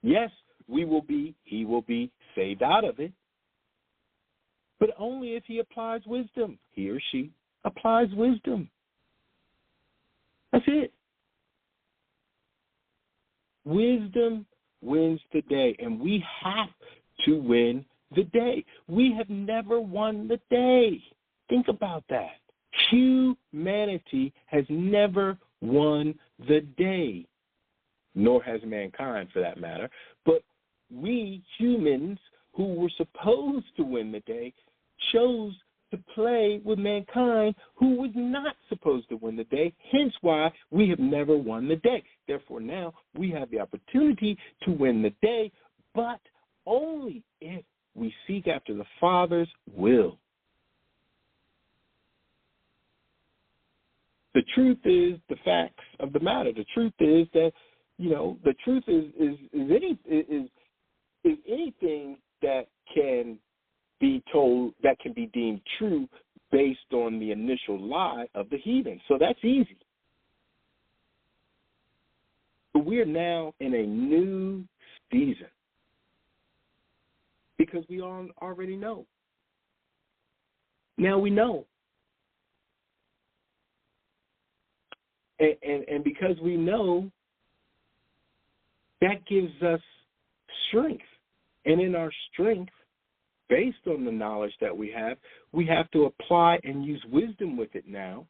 Yes, he will be saved out of it, but only if he applies wisdom. He or she applies wisdom. That's it. Wisdom wins the day, and we have to win the day. We have never won the day. Think about that. Humanity has never won the day, nor has mankind for that matter. But we humans who were supposed to win the day chose to play with mankind who was not supposed to win the day, hence why we have never won the day. Therefore, now we have the opportunity to win the day, but only if we seek after the Father's will. The truth is the facts of the matter. The truth is that, the truth is anything that can be told, that can be deemed true based on the initial lie of the heathen. So that's easy. But we're now in a new season because we all already know. Now we know. And because we know, that gives us strength. And in our strength, based on the knowledge that we have to apply and use wisdom with it now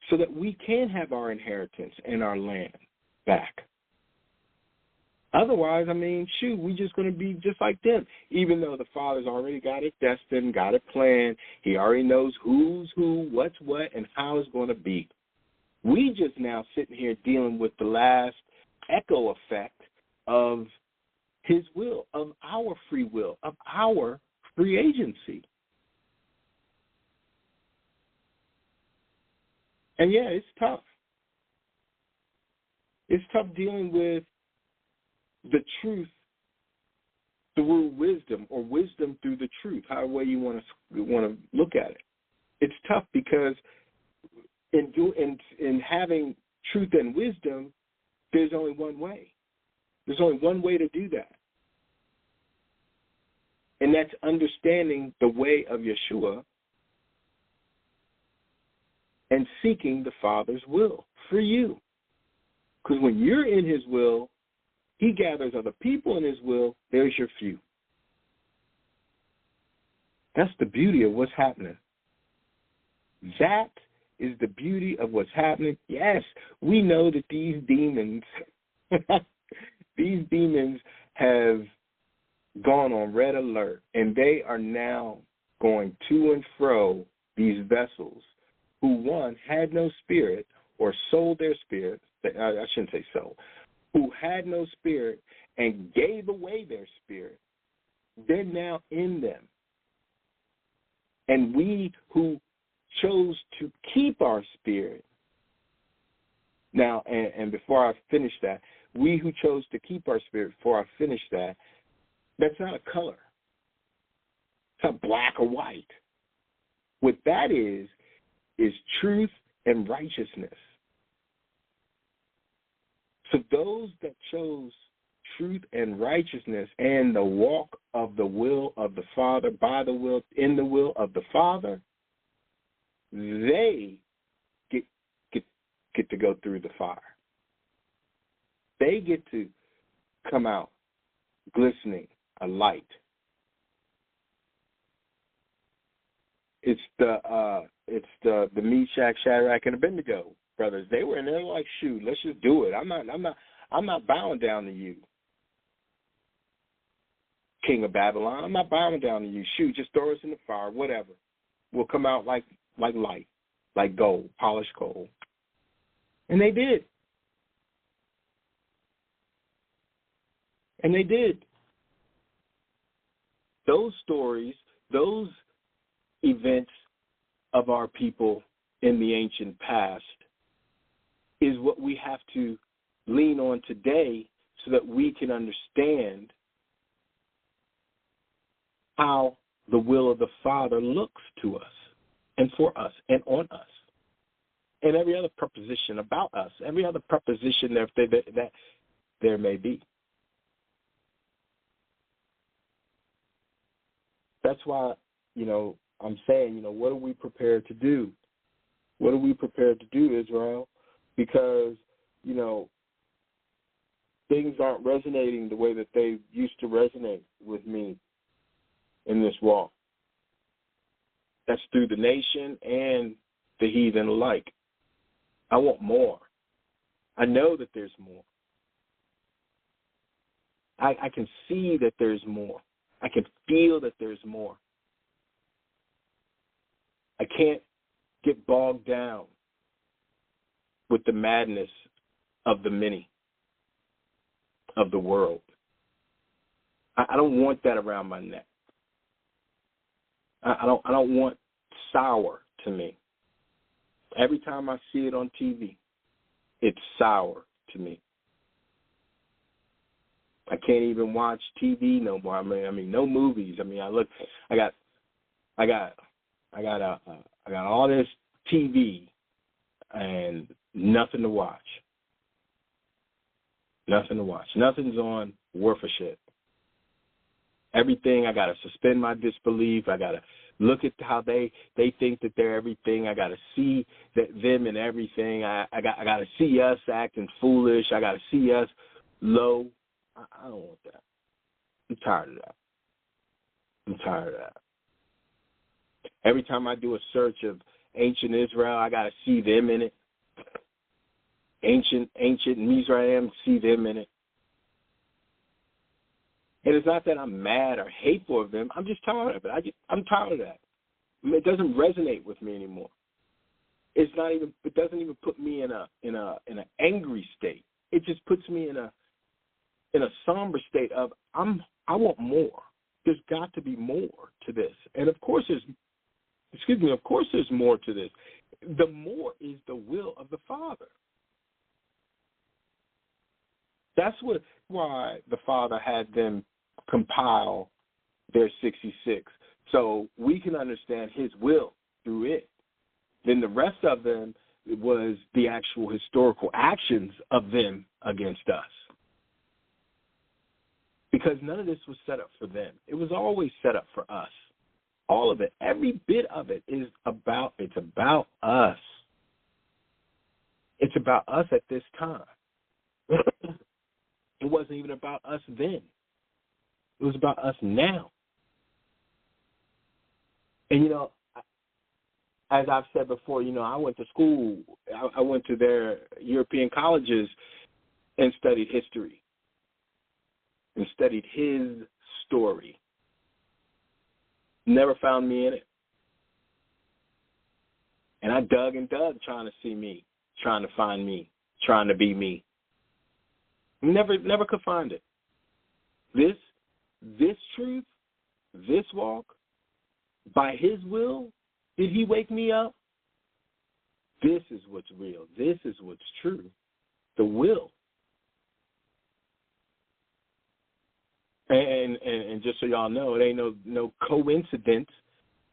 so that we can have our inheritance and our land back. Otherwise, we're just going to be just like them. Even though the Father's already got it destined, got it planned, he already knows who's who, what's what, and how it's going to be. We just now sitting here dealing with the last echo effect of his will, of our free will, of our free agency. And yeah, it's tough. It's tough dealing with the truth through wisdom, or wisdom through the truth, however way you want to look at it. It's tough because in having truth and wisdom, there's only one way. There's only one way to do that. And that's understanding the way of Yeshua and seeking the Father's will for you. Because when you're in his will, he gathers other people in his will, there's your few. That's the beauty of what's happening. That is the beauty of what's happening. Yes, we know that these demons, have gone on red alert, and they are now going to and fro these vessels who, one, had no spirit or sold their spirit. I shouldn't say sold. Who had no spirit and gave away their spirit. They're now in them. And we who chose to keep our spirit. Now, and before I finish that, we who chose to keep our spirit, before I finish that, that's not a color. It's not black or white. What that is truth and righteousness. So those that chose truth and righteousness and the walk of the will of the Father, by the will, in the will of the Father, they get to go through the fire. They get to come out glistening, a light. It's the Meshach, Shadrach, and Abednego brothers. They were in there like, shoot, let's just do it. I'm not bowing down to you, King of Babylon. I'm not bowing down to you. Shoot, just throw us in the fire, whatever. We'll come out like light, like gold, polished gold. And they did. And they did. Those stories, those events of our people in the ancient past is what we have to lean on today so that we can understand how the will of the Father looks to us and for us and on us. And every other preposition about us, every other preposition that there may be. That's why, I'm saying, what are we prepared to do? What are we prepared to do, Israel? Because, things aren't resonating the way that they used to resonate with me in this walk. That's through the nation and the heathen alike. I want more. I know that there's more. I can see that there's more. I can feel that there's more. I can't get bogged down with the madness of the many, of the world. I don't want that around my neck. I don't want sour to me. Every time I see it on TV, it's sour to me. I can't even watch TV no more. I mean, no movies. I got all this TV and nothing to watch. Nothing to watch. Nothing's on worth a shit. Everything, I got to suspend my disbelief. I got to look at how they think that they're everything. I got to see them and everything. I got to see us acting foolish. I got to see us low. I don't want that. I'm tired of that. Every time I do a search of ancient Israel, I got to see them in it. Ancient Mizraim, see them in it. And it's not that I'm mad or hateful of them. I'm just tired of it. I'm tired of that. It doesn't resonate with me anymore. It doesn't even put me in an angry state. It just puts me in a somber state of I want more. There's got to be more to this. And of course there's more to this. The more is the will of the Father. That's why the Father had them compile their 66, so we can understand his will through it. Then the rest of them was the actual historical actions of them against us. Because none of this was set up for them. It was always set up for us. All of it, every bit of it it's about us. It's about us at this time. It wasn't even about us then. It was about us now. And, as I've said before, I went to school. I went to their European colleges and studied history and studied his story. Never found me in it. And I dug and dug trying to see me, trying to find me, trying to be me. Never could find it. This truth, this walk, by his will, did he wake me up? This is what's real. This is what's true. The will. And just so y'all know, it ain't no coincidence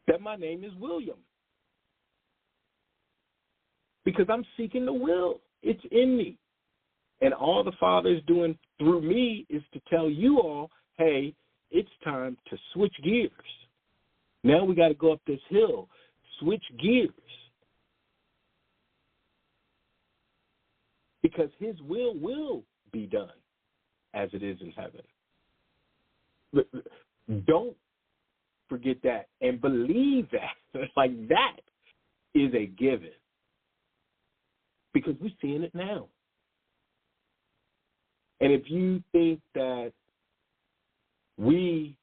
that my name is William. Because I'm seeking the will. It's in me. And all the Father is doing through me is to tell you all, hey, it's time to switch gears. Now we got to go up this hill, switch gears. Because his will be done as it is in heaven. But don't forget that and believe that. Like that is a given. Because we're seeing it now. And if you think that we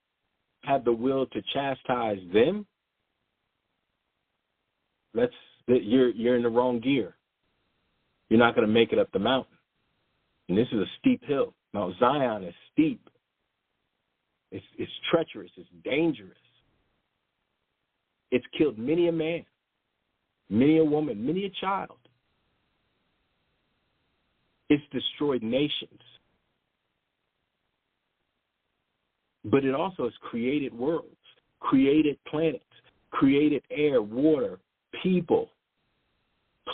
have the will to chastise them, you're in the wrong gear. You're not going to make it up the mountain. And this is a steep hill. Mount Zion is steep. It's treacherous. It's dangerous. It's killed many a man, many a woman, many a child. It's destroyed nations. But it also has created worlds, created planets, created air, water, people,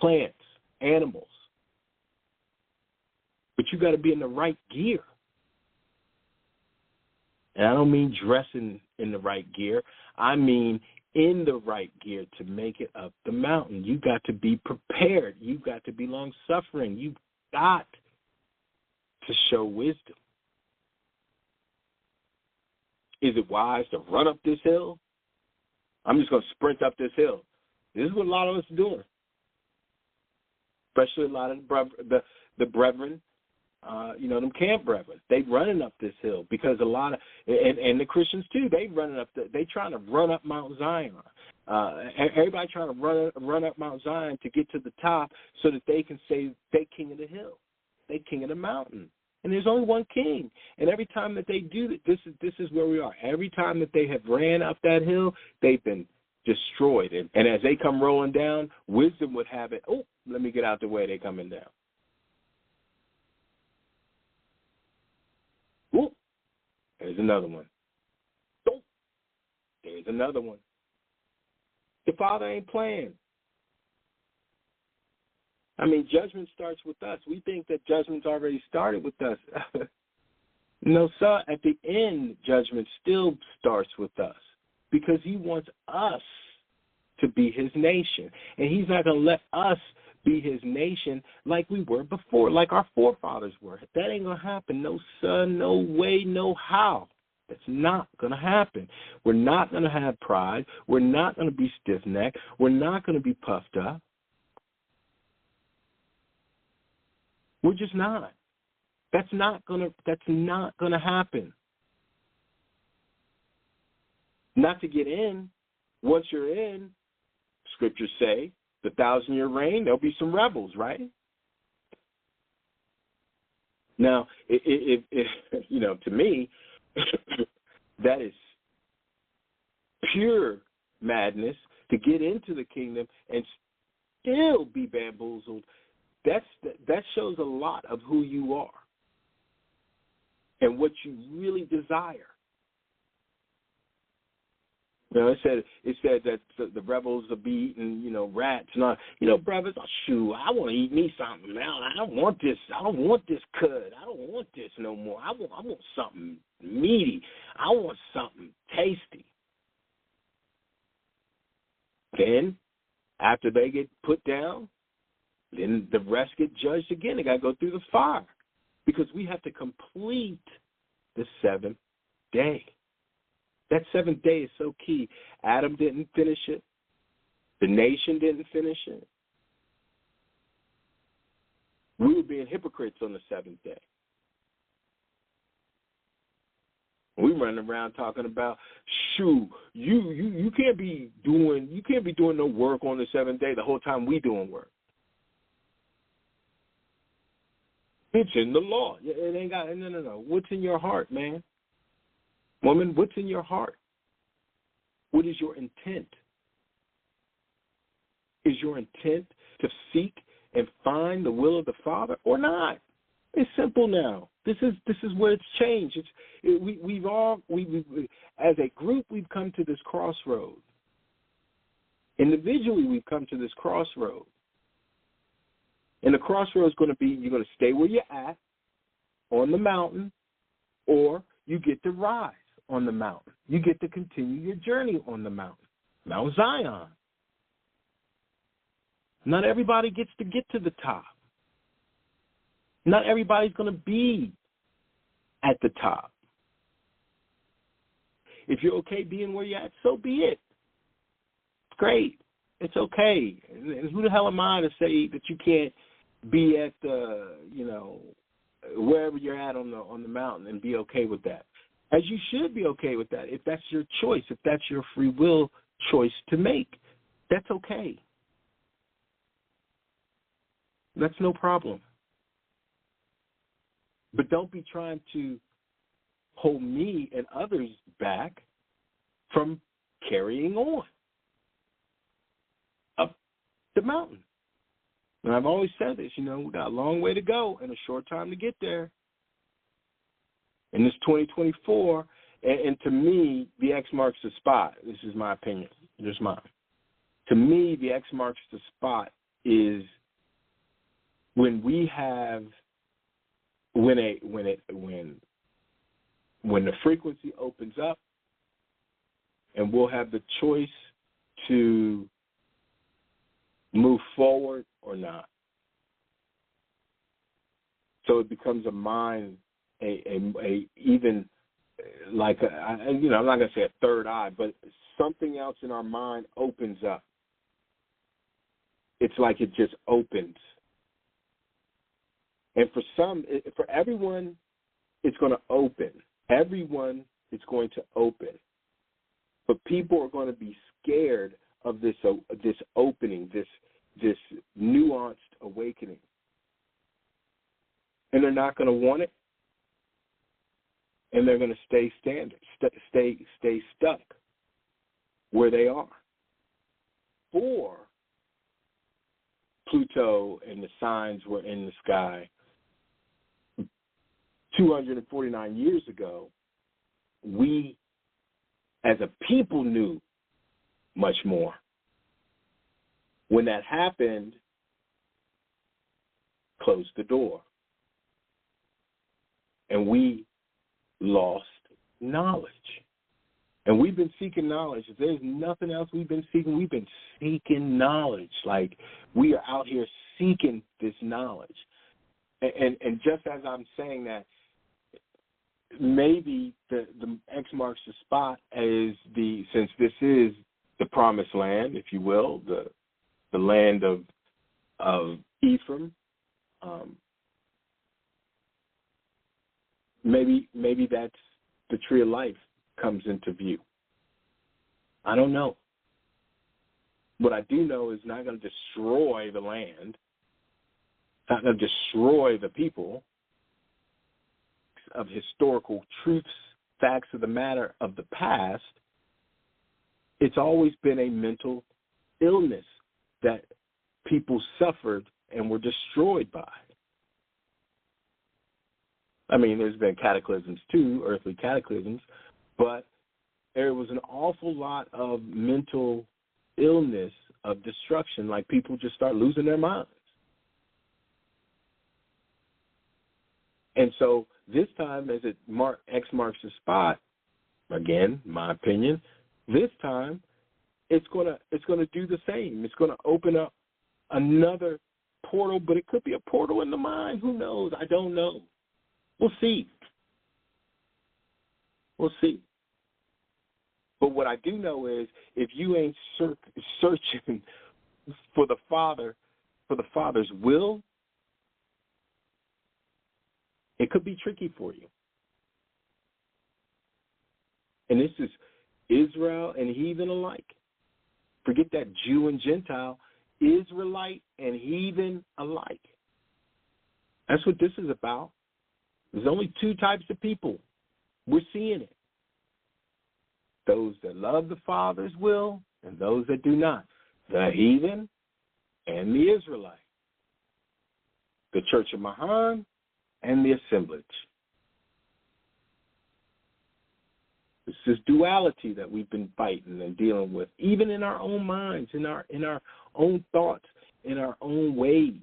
plants, animals. But you got to be in the right gear. And I don't mean dressing in the right gear. I mean in the right gear to make it up the mountain. You got to be prepared. You got to be long-suffering. You got to show wisdom. Is it wise to run up this hill? I'm just going to sprint up this hill. This is what a lot of us are doing, especially a lot of the brethren, them camp brethren. They running up this hill because a lot of, and the Christians too, they trying to run up Mount Zion. Everybody trying to run up Mount Zion to get to the top so that they can say they king of the hill, they king of the mountain. And there's only one king. And every time that they do that, this is where we are. Every time that they have ran up that hill, they've been destroyed. And as they come rolling down, wisdom would have it, oh, let me get out the way, they're coming down. Ooh, there's another one. Oh, there's another one. The Father ain't playing. I mean, judgment starts with us. We think that judgment's already started with us. No, sir. At the end, judgment still starts with us because he wants us to be his nation. And he's not going to let us be his nation like we were before, like our forefathers were. That ain't going to happen. No, sir, no way, no how. That's not going to happen. We're not going to have pride. We're not going to be stiff-necked. We're not going to be puffed up. We're just not. That's not gonna happen. Not to get in. Once you're in, scriptures say, the 1,000-year reign, there'll be some rebels, right? Now, if to me, that is pure madness to get into the kingdom and still be bamboozled. That shows a lot of who you are and what you really desire. It said that the rebels will be eating, rats and all. Brothers, shoot, I want to eat me something now. I don't want this cud. I don't want this no more. I want something meaty. I want something tasty. Then, after they get put down, then the rest get judged again. They got to go through the fire because we have to complete the seventh day. That seventh day is so key. Adam didn't finish it. The nation didn't finish it. We were being hypocrites on the seventh day. We running around talking about, shoot, you can't be doing no work on the seventh day the whole time we doing work. It's in the law. It ain't got no. What's in your heart, man? Woman, what's in your heart? What is your intent? Is your intent to seek and find the will of the Father or not? It's simple now. This is where it's changed. We've as a group we've come to this crossroad. Individually we've come to this crossroad. And the crossroad is going to be you're going to stay where you're at on the mountain, or you get to rise on the mountain. You get to continue your journey on the mountain, Mount Zion. Not everybody gets to get to the top. Not everybody's going to be at the top. If you're okay being where you're at, so be it. It's great. It's okay. And who the hell am I to say that you can't be at the, wherever you're at on the mountain and be okay with that? As you should be okay with that. If that's your choice, if that's your free will choice to make, that's okay. That's no problem. But don't be trying to hold me and others back from carrying on up the mountain. And I've always said this, we got a long way to go and a short time to get there. And this 2024, and to me, the X marks the spot. This is my opinion, just mine. To me, the X marks the spot is when we have when the frequency opens up, and we'll have the choice to move forward or not. So it becomes a mind, even like I'm not going to say a third eye, but something else in our mind opens up. It's like it just opens. And for everyone, it's going to open. Everyone is going to open. But people are going to be scared of this opening, this nuanced awakening. And they're not going to want it. And they're going to stay stay stuck where they are. Before Pluto and the signs were in the sky 249 years ago, we as a people knew much more. When that happened, closed the door. And we lost knowledge. And we've been seeking knowledge. If there's nothing else we've been seeking knowledge. Like, we are out here seeking this knowledge. And just as I'm saying that, maybe the X marks the spot since this is the promised land, if you will, the land of Ephraim. Maybe that's the tree of life comes into view. I don't know. What I do know is not going to destroy the land. It's not going to destroy the people. Of historical truths, facts of the matter of the past, it's always been a mental illness that people suffered and were destroyed by. I mean, there's been cataclysms too, earthly cataclysms, but there was an awful lot of mental illness of destruction, like people just start losing their minds. And so this time, as X marks the spot, again, my opinion, this time it's gonna do the same. It's gonna open up another portal, but it could be a portal in the mind. Who knows? I don't know. We'll see. We'll see. But what I do know is, if you ain't searching for the Father's will, it could be tricky for you. And this is Israel and heathen alike. Forget that Jew and Gentile, Israelite and heathen alike. That's what this is about. There's only two types of people. We're seeing it. Those that love the Father's will and those that do not. The heathen and the Israelite. The Church of Mahan and the assemblage. It's this duality that we've been fighting and dealing with, even in our own minds, in our own thoughts, in our own ways.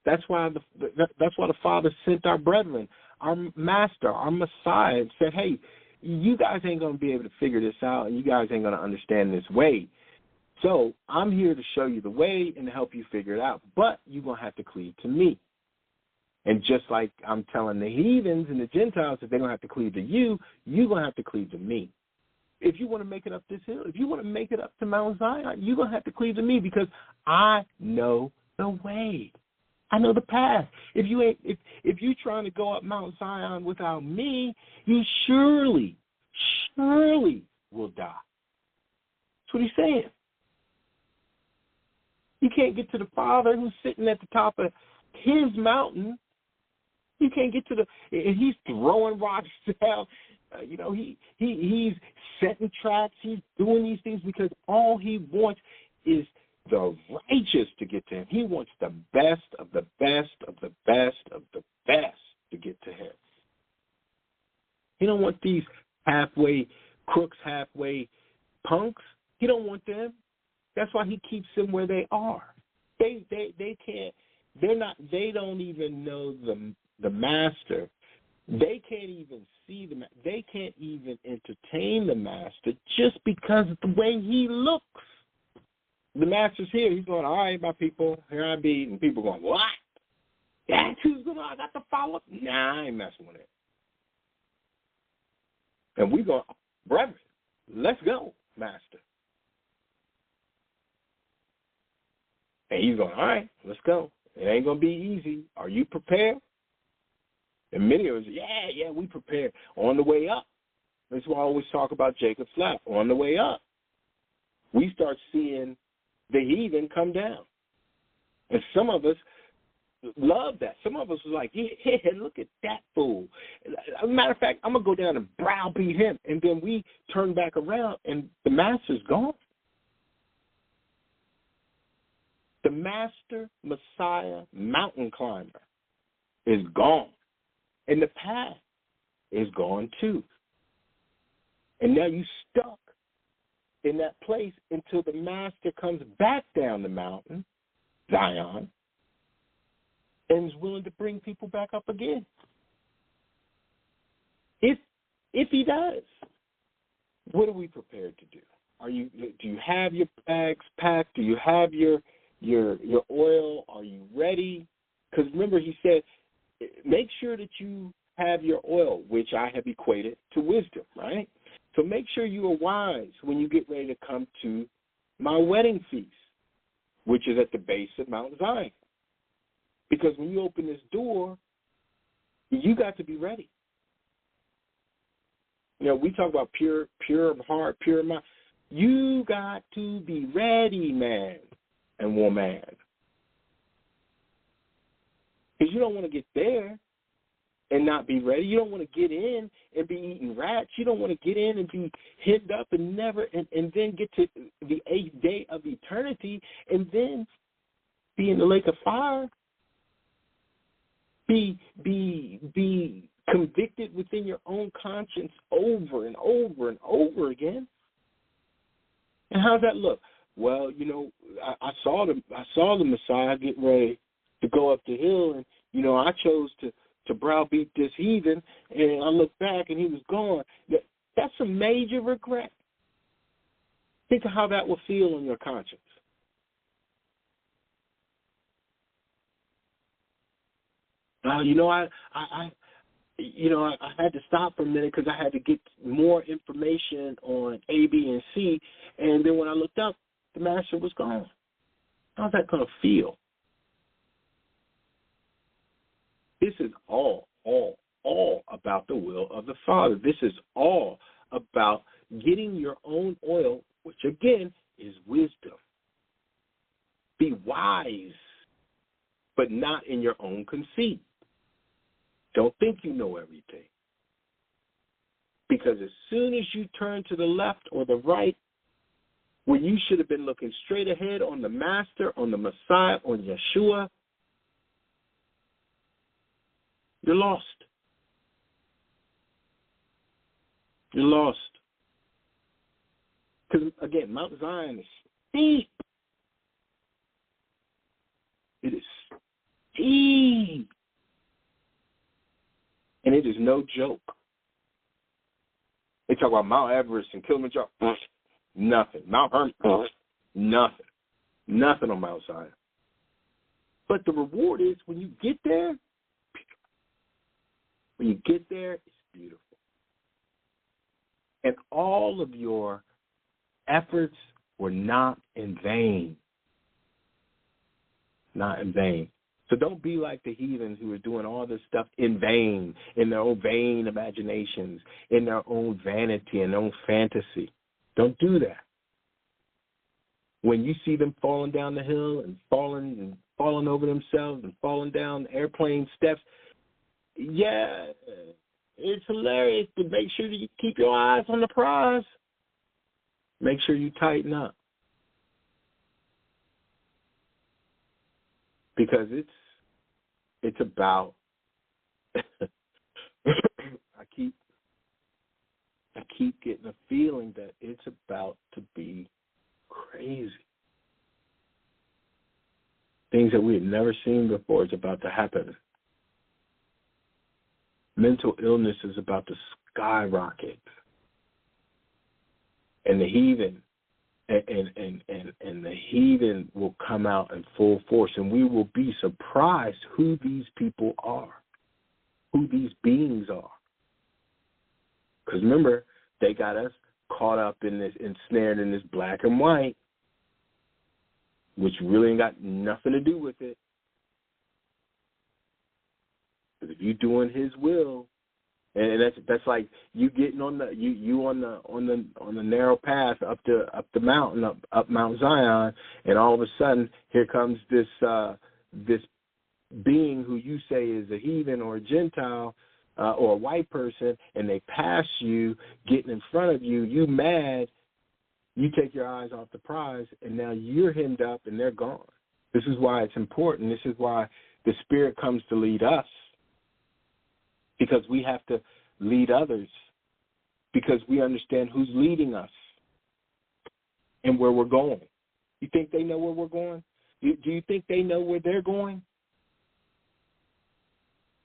That's why the Father sent our brethren, our Master, our Messiah, and said, "Hey, you guys ain't going to be able to figure this out, and you guys ain't going to understand this way. So I'm here to show you the way and to help you figure it out, but you're going to have to cleave to me." And just like I'm telling the heathens and the Gentiles that they're going to have to cleave to you, you're going to have to cleave to me. If you want to make it up this hill, if you want to make it up to Mount Zion, you're going to have to cleave to me, because I know the way. I know the path. If you're trying to go up Mount Zion without me, you surely will die. That's what he's saying. You can't get to the Father who's sitting at the top of his mountain. You can't get to and he's throwing rocks down. He's setting traps. He's doing these things because all he wants is the righteous to get them. He wants the best of the best of the best of the best to get to him. He don't want these halfway crooks, halfway punks. He don't want them. That's why he keeps them where they are. They can't. They're not. They don't even know the master. They can't even see the. They can't even entertain the master just because of the way he looks. The master's here. He's going, all right, my people, here I be. And people going, what? That's who's going to, I got to follow? Nah, I ain't messing with it. And we go, brethren, let's go, master. And he's going, all right, let's go. It ain't going to be easy. Are you prepared? And many of us, yeah, we prepared. On the way up. That's why I always talk about Jacob's Ladder. On the way up, we start seeing the heathen come down. And some of us love that. Some of us was like, yeah, look at that fool. As a matter of fact, I'm going to go down and browbeat him. And then we turn back around, and the master's gone. The master, Messiah, mountain climber is gone. And the path is gone too. And now you stuck in that place until the master comes back down the mountain, Zion, and is willing to bring people back up again. If he does, what are we prepared to do? Do you have your bags packed? Do you have your oil? Are you ready? Because remember, he said, make sure that you have your oil, which I have equated to wisdom, right? So make sure you are wise when you get ready to come to my wedding feast, which is at the base of Mount Zion. Because when you open this door, you got to be ready. You know, we talk about pure heart, pure mind. You got to be ready, man and woman. Because you don't want to get there and not be ready. You don't want to get in and be eating rats. You don't want to get in and be hemmed up and never and then get to the 8th day of eternity and then be in the lake of fire. Be convicted within your own conscience over and over and over again. And how's that look? Well, you know, I saw the Messiah getting ready to go up the hill, and you know, I chose to browbeat this heathen, and I looked back and he was gone. That's a major regret. Think of how that will feel on your conscience. You know, I had to stop for a minute because I had to get more information on A, B, and C, and then when I looked up, the master was gone. How's that going to feel? This is all about the will of the Father. This is all about getting your own oil, which again is wisdom. Be wise, but not in your own conceit. Don't think you know everything. Because as soon as you turn to the left or the right, when you should have been looking straight ahead on the Master, on the Messiah, on Yeshua, you're lost. You're lost. Because, again, Mount Zion is steep. It is steep. And it is no joke. They talk about Mount Everest and Kilimanjaro. Nothing. Mount Hermon. Nothing. Nothing on Mount Zion. But the reward is when you get there, it's beautiful. And all of your efforts were not in vain. Not in vain. So don't be like the heathens who are doing all this stuff in vain, in their own vain imaginations, in their own vanity and their own fantasy. Don't do that. When you see them falling down the hill and falling over themselves and falling down airplane steps, yeah, it's hilarious, but make sure you keep your eyes on the prize. Make sure you tighten up. because it's about I keep getting a feeling that it's about to be crazy. Things that we had never seen before is about to happen. Mental illness is about to skyrocket. And the heathen and the heathen will come out in full force, and we will be surprised who these people are, who these beings are. Because remember, they got us caught up in this, ensnared in this black and white, which really ain't got nothing to do with it. Because if you're doing His will, and that's like you getting on the you on the narrow path up the mountain, up Mount Zion, and all of a sudden here comes this being who you say is a heathen or a Gentile or a white person, and they pass you, getting in front of you. You mad? You take your eyes off the prize, and now you're hemmed up, and they're gone. This is why it's important. This is why the Spirit comes to lead us. Because we have to lead others, because we understand who's leading us and where we're going. You think they know where we're going? Do you think they know where they're going?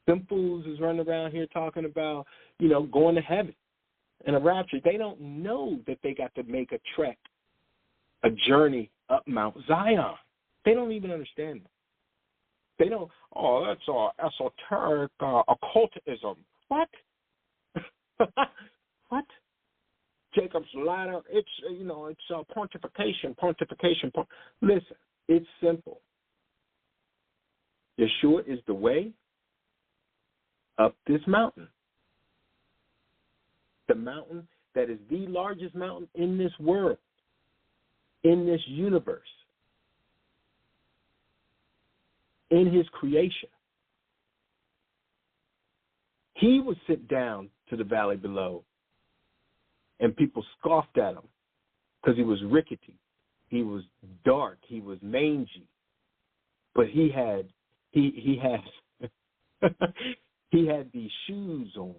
Them fools is running around here talking about, going to heaven and a rapture. They don't know that they got to make a trek, a journey up Mount Zion. They don't even understand that. They don't, that's esoteric occultism. What? What? Jacob's ladder, it's pontification. Listen, it's simple. Yeshua is the way up this mountain. The mountain that is the largest mountain in this world, in this universe, in His creation. He was sent down to the valley below, and people scoffed at Him because He was rickety, He was dark, He was mangy, but He had he had these shoes on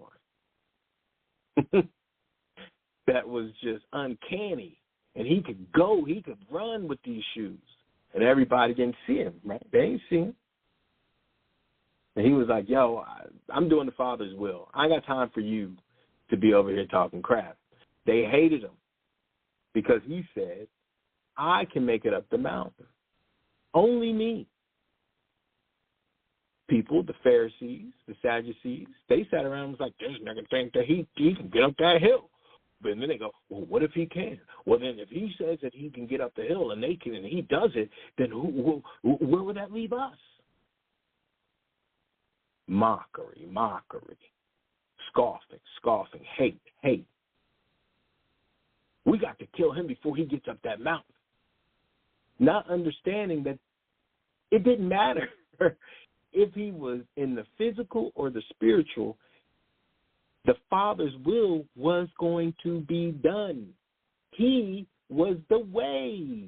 that was just uncanny, and He could run with these shoes. And everybody didn't see Him, right? They didn't see Him. And He was like, yo, I'm doing the Father's will. I ain't got time for you to be over here talking crap. They hated Him because He said, I can make it up the mountain. Only me. People, the Pharisees, the Sadducees, they sat around and was like, this nigga think that he can get up that hill. But then they go, well, what if he can? Well, then if he says that he can get up the hill and they can, and he does it, then where would that leave us? Mockery, scoffing, hate. We got to kill him before he gets up that mountain. Not understanding that it didn't matter if he was in the physical or the spiritual. The Father's will was going to be done. He was the way.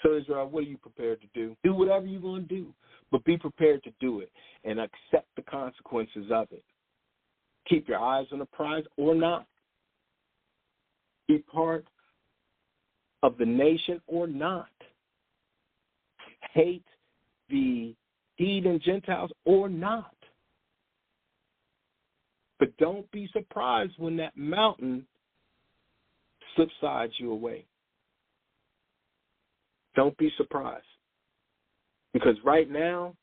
So Israel, what are you prepared to do? Do whatever you're going to do, but be prepared to do it and accept the consequences of it. Keep your eyes on the prize or not. Be part of the nation or not. Hate the heathen Gentiles or not. But don't be surprised when that mountain subsides you away. Don't be surprised. Because right now,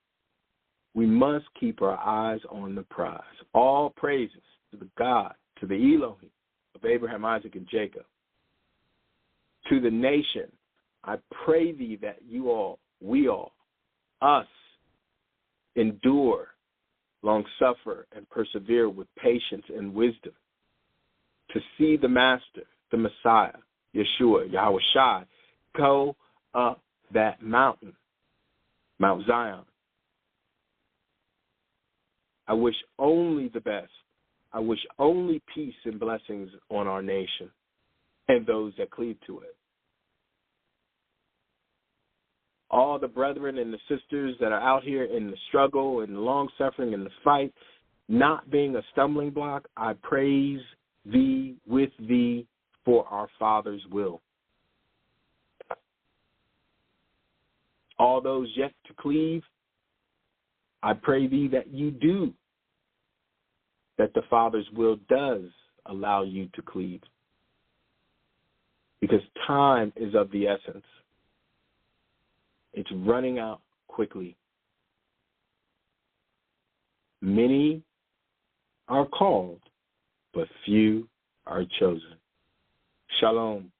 we must keep our eyes on the prize. All praises to the God, to the Elohim of Abraham, Isaac, and Jacob. To the nation, I pray thee that we all, us, endure, long suffer, and persevere with patience and wisdom to see the Master, the Messiah, Yeshua, Yahweh Shai, go up that mountain, Mount Zion. I wish only the best. I wish only peace and blessings on our nation and those that cleave to it. all the brethren and the sisters that are out here in the struggle and the long-suffering and the fight, not being a stumbling block, I praise thee with thee for our Father's will. All those yet to cleave, I pray thee that you do, that the Father's will does allow you to cleave. Because time is of the essence. It's running out quickly. Many are called, but few are chosen. Shalom.